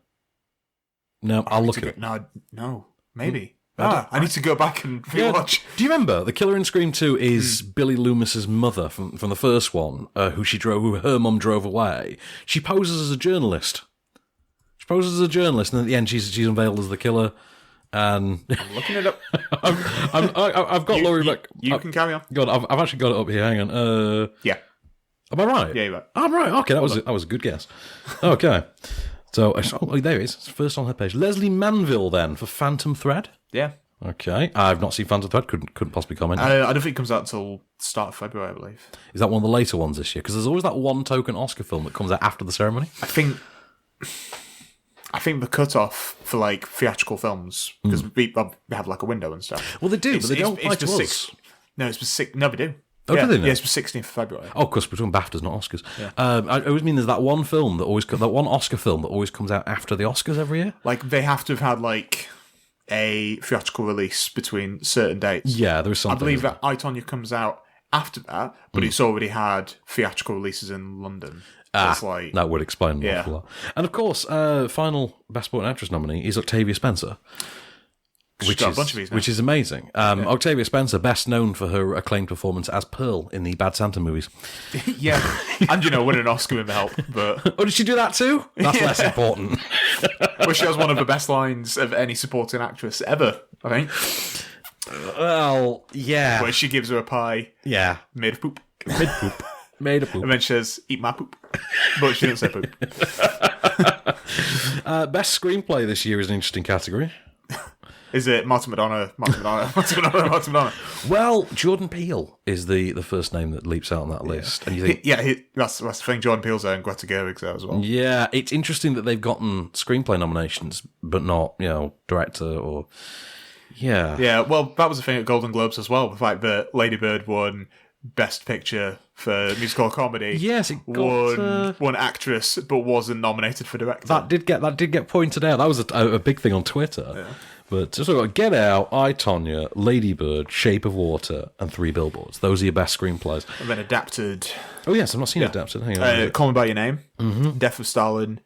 No, I'll look at it. No, maybe. I need to go back and rewatch. Do you remember the killer in Scream 2 is Billy Loomis's mother from the first one, who her mum drove away. She poses as a journalist. And at the end she's unveiled as the killer. And I'm looking it up. I've got Laurie Metcalf. You can carry on. God, I've actually got it up here. Hang on. Yeah. Am I right? Yeah, you're right. I'm right. Okay, that was a good guess. Okay. So, there it is. It's first on her page. Leslie Manville, then, for Phantom Thread. Yeah. Okay. I've not seen Phantom Thread. Couldn't possibly comment. I don't think it comes out until start of February, I believe. Is that one of the later ones this year? Because there's always that one token Oscar film that comes out after the ceremony. I think the cut-off for, like, theatrical films, because we have, like, a window and stuff. Well, they do, but they don't apply to us. No, it's for no, they do. Oh, do they know? Yeah, it's the 16th of February. Oh, of course, we're talking BAFTAs, not Oscars. Yeah. I always mean there's that one film that one Oscar film that always comes out after the Oscars every year. Like, they have to have had, like, a theatrical release between certain dates. Yeah, there is something. I believe that I, Tonya comes out after that, but it's already had theatrical releases in London. That would explain an awful lot. And of course, final Best Supporting Actress nominee is Octavia Spencer. Which is amazing. Octavia Spencer, best known for her acclaimed performance as Pearl in the Bad Santa movies. Yeah, and win an Oscar with the help. But did she do that too? That's less important. Well, she has one of the best lines of any supporting actress ever, I think. Well, yeah. Where she gives her a pie. Yeah. Made of poop. Made of poop. And then she says, "Eat my poop," but she didn't say poop. Best screenplay this year is an interesting category. Is it Martin McDonough? Well, Jordan Peele is the first name that leaps out on that list. And you think, that's the thing. Jordan Peele's there and Greta Gerwig's there as well. Yeah, it's interesting that they've gotten screenplay nominations, but not, director or... Yeah. Yeah, well, that was the thing at Golden Globes as well. The fact that Lady Bird won Best Picture for musical comedy. Yes, it got won actress, but wasn't nominated for director. That did get pointed out. That was a big thing on Twitter. Yeah. But just got Get Out, I, Tonya, Lady Bird, Shape of Water, and Three Billboards. Those are your best screenplays. And then adapted. Oh yes, I've not seen adapted. Hang on. Call Me by Your Name, Death of Stalin,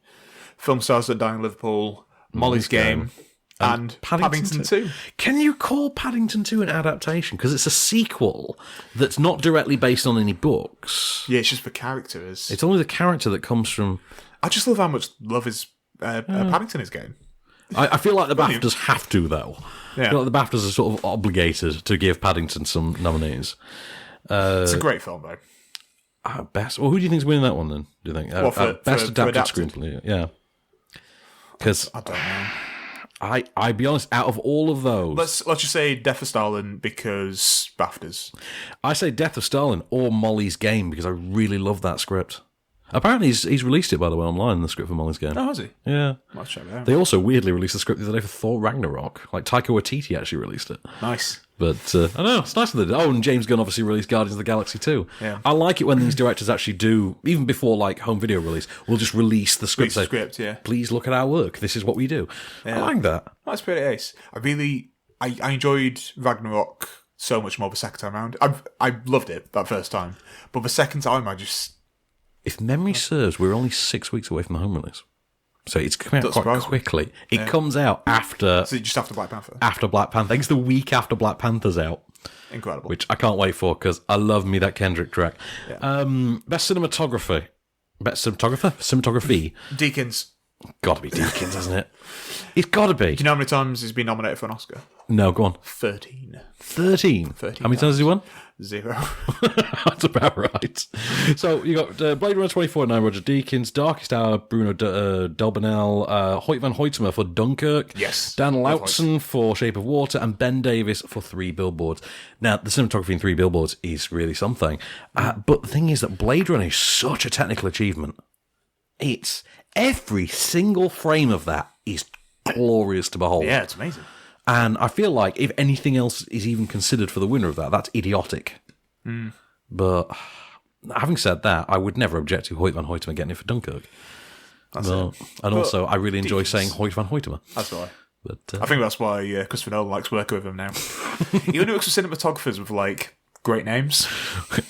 Film Stars That Die in Liverpool, Molly's Game, and Paddington 2. Can you call Paddington 2 an adaptation? Because it's a sequel that's not directly based on any books. Yeah, it's just the characters. It's only the character that comes from... I just love how much love is Paddington is getting. I feel like the BAFTAs have to, though. Yeah. I feel like the BAFTAs are sort of obligated to give Paddington some nominees. It's a great film, though. Best. Well, who do you think's winning that one then? Do you think? Best adapted screenplay? Yeah. Because I don't know. I'd be honest. Out of all of those, let's just say Death of Stalin because BAFTAs. I say Death of Stalin or Molly's Game because I really love that script. Apparently, he's released it, by the way, online, the script for Molly's Game. Oh, has he? Yeah. Let's check that out. They also weirdly released the script the other day for Thor Ragnarok. Like, Taika Waititi actually released it. Nice. But, I don't know, it's nice that they did. Oh, and James Gunn obviously released Guardians of the Galaxy too. Yeah. I like it when these directors actually do, even before, like, home video release, we'll just release the script. Yeah. Please look at our work. This is what we do. Yeah. I like that. That's pretty ace. I enjoyed Ragnarok so much more the second time around. I loved it that first time. But the second time, if memory serves, we're only 6 weeks away from the home release. So it's coming out quite quickly. It comes out after... So just after Black Panther? After Black Panther. It's the week after Black Panther's out. Incredible. Which I can't wait for, because I love me that Kendrick track. Yeah. Best cinematography. Best cinematographer? Cinematography. Deakins. Got to be Deakins, hasn't it? It's got to be. Do you know how many times he's been nominated for an Oscar? No, go on. 13. 13? How many times has he won? 0. That's about right. So you got Blade Runner 2049, Roger Deakins, Darkest Hour, Bruno Delbonnel, Hoyt van Hoytema for Dunkirk, yes, Dan Lautzen for Shape of Water, and Ben Davis for Three Billboards. Now, the cinematography in Three Billboards is really something. But the thing is that Blade Runner is such a technical achievement. It's every single frame of that is glorious to behold. Yeah, it's amazing. And I feel like if anything else is even considered for the winner of that, that's idiotic. But having said that, I would never object to Hoyt van Hoytema getting it for Dunkirk. Also, I really enjoy saying Hoyt van Hoytema. That's why. But, I think that's why Christopher Nolan likes working with him now. He only works with cinematographers with, like, great names.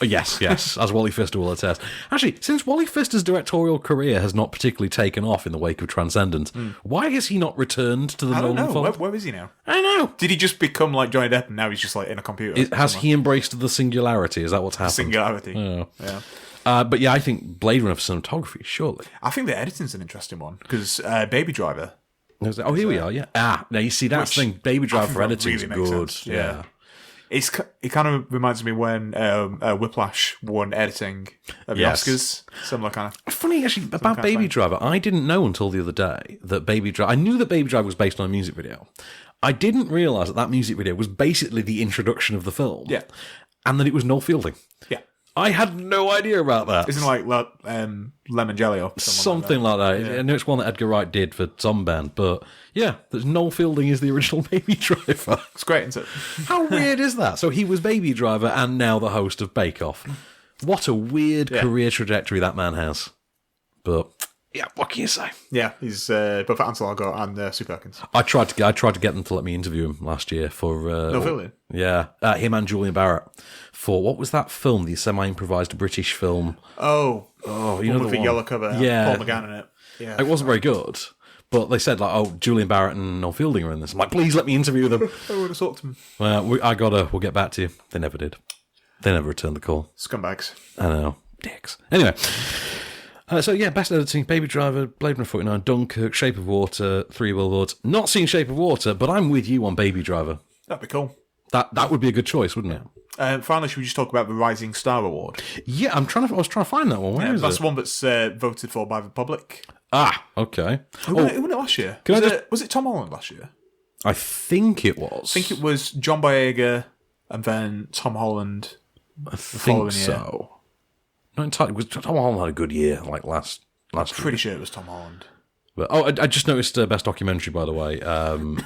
Yes, as Wally Pfister will attest. Actually, since Wally Pfister's directorial career has not particularly taken off in the wake of Transcendence, why has he not returned to the Nolan fold? Where is he now? I don't know. Did he just become like Johnny Depp and now he's just like in a computer? Has he embraced the singularity? Is that what's happened? Singularity. Yeah. But yeah, I think Blade Runner for cinematography, surely. I think the editing's an interesting one because Baby Driver. Oh, here we are, yeah. Now you see, that's the thing. Baby Driver for editing is good. Sense. Yeah. It kind of reminds me when Whiplash won editing at the Oscars. Similar kind of. Funny, actually, about Baby Driver. I didn't know until the other day that Baby Driver. I knew that Baby Driver was based on a music video. I didn't realise that music video was basically the introduction of the film. Yeah. And that it was Noel Fielding. Yeah. I had no idea about that. Isn't it like Lemon Jelly or something like that? Yeah. I know it's one that Edgar Wright did for some band, but yeah, Noel Fielding is the original Baby Driver. It's great, isn't it? How weird is that? So he was Baby Driver and now the host of Bake Off. What a weird career trajectory that man has. But yeah, what can you say? Yeah, he's both Ansel Elgort and Sue Perkins. I tried to get them to let me interview him last year for Noel Fielding. Yeah, him and Julian Barrett for what was that film? The semi-improvised British film. Oh, you know with the yellow cover. Yeah, Paul McGann in it. Yeah, it wasn't very good. But they said, like, oh, Julian Barrett and Noel Fielding are in this. I'm like, please let me interview them. I would have talked to them. Well, we'll get back to you. They never did. They never returned the call. Scumbags. I know. Dicks. Anyway. So, yeah, best editing, Baby Driver, Blade Runner 49, Dunkirk, Shape of Water, Three Billboards. Not seen Shape of Water, but I'm with you on Baby Driver. That'd be cool. That would be a good choice, wouldn't it? Finally, should we just talk about the Rising Star Award? Yeah, I was trying to find that one. Where is that's it? the one that's voted for by the public. Ah, okay. Who won it last year? Was it Tom Holland last year? I think it was. I think it was John Boyega and then Tom Holland. I think so. Not entirely. Tom Holland had a good year, like last year. Pretty sure it was Tom Holland. But I just noticed best documentary, by the way,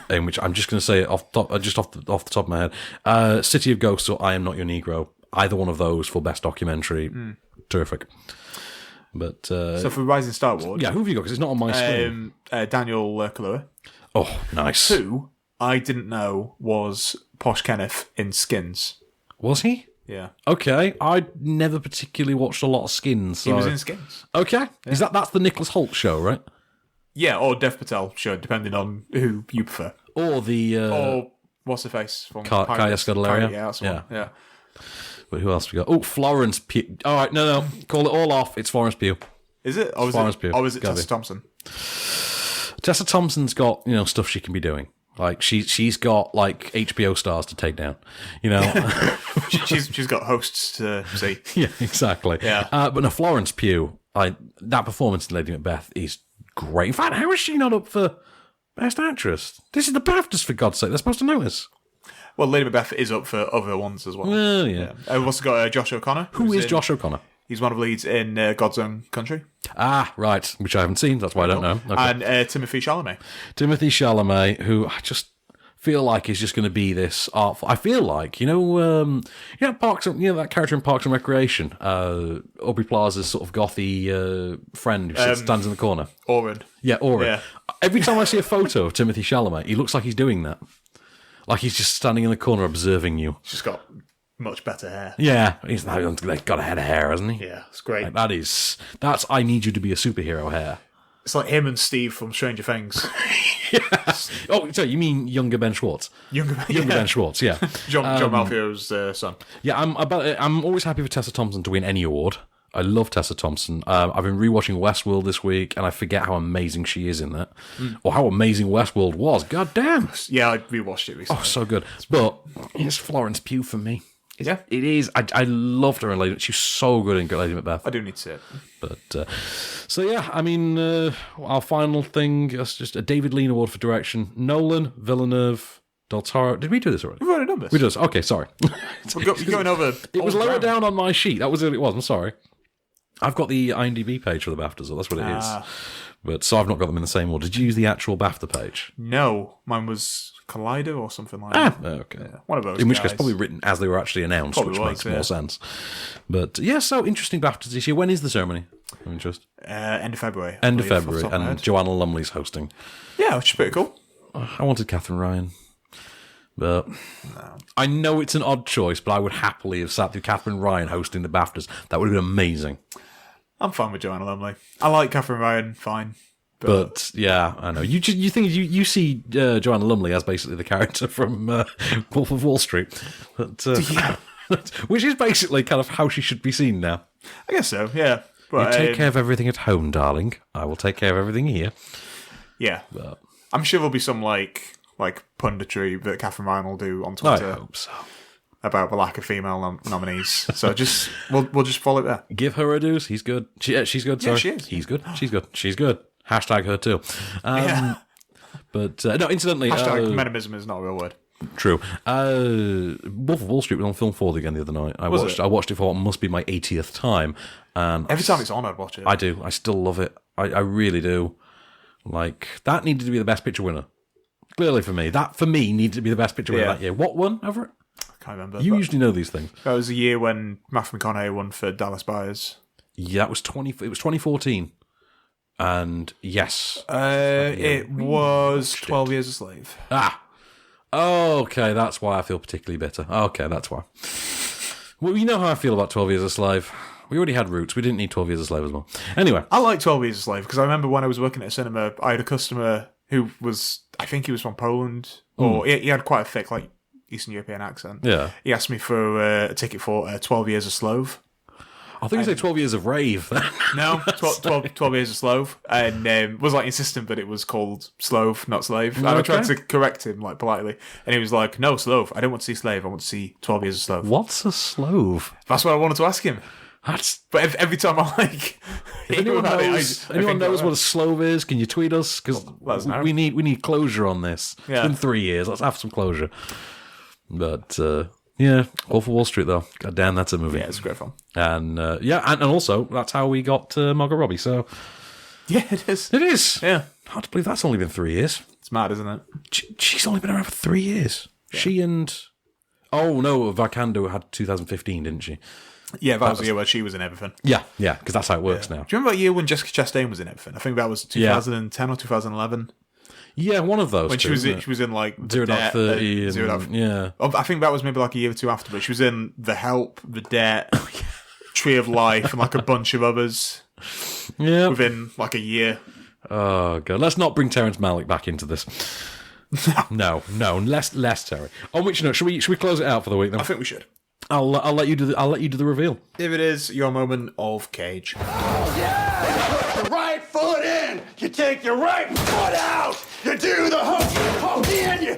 in which I'm just going to say it off the top of my head. City of Ghosts or I Am Not Your Negro. Either one of those for best documentary. Terrific. But so for Rising Star Award, yeah, who have you got? Because it's not on my screen. Daniel Kaluuya. Oh, nice. Who I didn't know was Posh Kenneth in Skins. Was he? Yeah. Okay, I never particularly watched a lot of Skins. So. He was in Skins. Okay, that's the Nicholas Hoult show, right? Yeah, or Dev Patel, sure, depending on who you prefer. Or the... or what's her face? From Kaya Scodelario. Yeah, that's the one. Yeah. But who else we got? Oh, Florence Pugh. All right, no. Call it all off. It's Florence Pugh. Is it? Or Florence Pugh. Or is it Tessa Thompson? Tessa Thompson's got, stuff she can be doing. Like, she's got, like, HBO stars to take down, she's got hosts to see. Yeah, exactly. Yeah. But no, Florence Pugh, that performance in Lady Macbeth is great. In fact, how is she not up for Best Actress? This is the BAFTAs, for God's sake. They're supposed to notice. Well, Lady Macbeth is up for other ones as well. Well, yeah. We've also got Josh O'Connor. Who is Josh O'Connor? He's one of the leads in God's Own Country. Ah, right, which I haven't seen. That's why I don't know. Okay. And Timothy Chalamet. Timothy Chalamet, who I just feel like is just going to be this artful. I feel like Parks, that character in Parks and Recreation, Aubrey Plaza's sort of gothy friend who stands in the corner. Oren. Yeah, Oren. Yeah. Every time I see a photo of Timothy Chalamet, he looks like he's doing that. Like he's just standing in the corner observing you. He's just got much better hair. Yeah, he's got a head of hair, hasn't he? Yeah, it's great. Like, that's I need you to be a superhero hair. It's like him and Steve from Stranger Things. Yeah. Oh, so you mean younger Ben Schwartz? Younger Ben Schwartz, yeah. John Malfio's son. Yeah, I'm always happy for Tessa Thompson to win any award. I love Tessa Thompson. I've been rewatching Westworld this week, and I forget how amazing she is in that, or how amazing Westworld was. God damn! Yeah, I rewatched it recently. Oh, so good. But it's Florence Pugh for me. Yeah, it is. I loved her in Lady. She was so good in Lady Macbeth. I do need to see it. But so yeah, I mean, our final thing is just a David Lean Award for direction. Nolan, Villeneuve, Del Toro. Did we do this already? We've already done this. We did this. Okay, sorry. We're going over. It was lower down on my sheet. That was what it was. I'm sorry. I've got the IMDb page for the BAFTAs. That's what it is. But so I've not got them in the same order. Did you use the actual BAFTA page? No, mine was Collider or something like that. Okay. Yeah, one of those. In which case, probably written as they were actually announced, Probably which was, makes more sense. But yeah, so interesting BAFTAs this year. When is the ceremony? I'm interested. End of February. End of February, and Joanna Lumley's hosting. Yeah, which is pretty cool. I wanted Catherine Ryan. But I know it's an odd choice, but I would happily have sat through Catherine Ryan hosting the BAFTAs. That would have been amazing. I'm fine with Joanna Lumley. I like Catherine Ryan, fine. But yeah, I know. You think you see Joanna Lumley as basically the character from Wolf of Wall Street, but, which is basically kind of how she should be seen now. I guess so. Yeah. But, you take care of everything at home, darling. I will take care of everything here. Yeah. But I'm sure there'll be some like punditry that Catherine Ryan will do on Twitter. I hope so. About the lack of female nominees. So we'll just follow it there. Give her her dues. He's good. She's good. Sorry. Yeah, she is. He's good. She's good. She's good. Hashtag her too. Yeah. But no, incidentally, hashtag menimism is not a real word. True. Wolf of Wall Street was on Film 4 again the other night. I watched it for what must be my 80th time, and every time it's on, I'd watch it. I do. I still love it. I really do. Like that needed to be the Best Picture winner. Clearly for me, that for me needed to be the Best Picture winner that year. What won over it? I can't remember. You usually know these things. That was the year when Matthew McConaughey won for Dallas Buyers. Yeah, it was 2014. And yes. It was 12 Years a Slave. Okay, that's why I feel particularly bitter. Okay, that's why. Well, you know how I feel about 12 Years a Slave. We already had Roots. We didn't need 12 Years a Slave as well. Anyway. I like 12 Years a Slave because I remember when I was working at a cinema, I had a customer who was, I think he was from Poland, or he had quite a thick, like, Eastern European accent. Yeah. He asked me for a ticket for 12 Years a Slave. I think you say 12 Years of Rave. No, 12 Years of Slove. And was like insistent that it was called Slove, not Slave. And I tried to correct him like politely. And he was like, no, Slove. I don't want to see Slave. I want to see 12 Years of Slove. What's a Slove? That's what I wanted to ask him. But every time I like... If anyone knows what a Slove is, can you tweet us? Because we need closure on this. It's been 3 years. Let's have some closure. But... yeah, Wolf of Wall Street, though. God damn, that's a movie. Yeah, it's a great film. And, and also, that's how we got Margot Robbie, so... Yeah, it is. It is. Yeah. Hard to believe that's only been 3 years. It's mad, isn't it? She's only been around for 3 years. Yeah. She and... Oh, no, Vakando had 2015, didn't she? Yeah, that was the year where she was in everything. Yeah, because that's how it works now. Do you remember that year when Jessica Chastain was in everything? I think that was 2010 or 2011. Yeah, one of those. When she was in like 0.30 and yeah. I think that was maybe like a year or two after, but she was in The Help, The Debt, Tree of Life, and like a bunch of others. Yeah, within like a year. Oh, God. Let's not bring Terrence Malick back into this. No, less Terry. On which note, should we close it out for the week then? I think we should. I'll let you do the reveal. If it is your moment of Cage. Oh, yeah! You put your right foot in, you take your right foot out, you do the hokey pokey, and you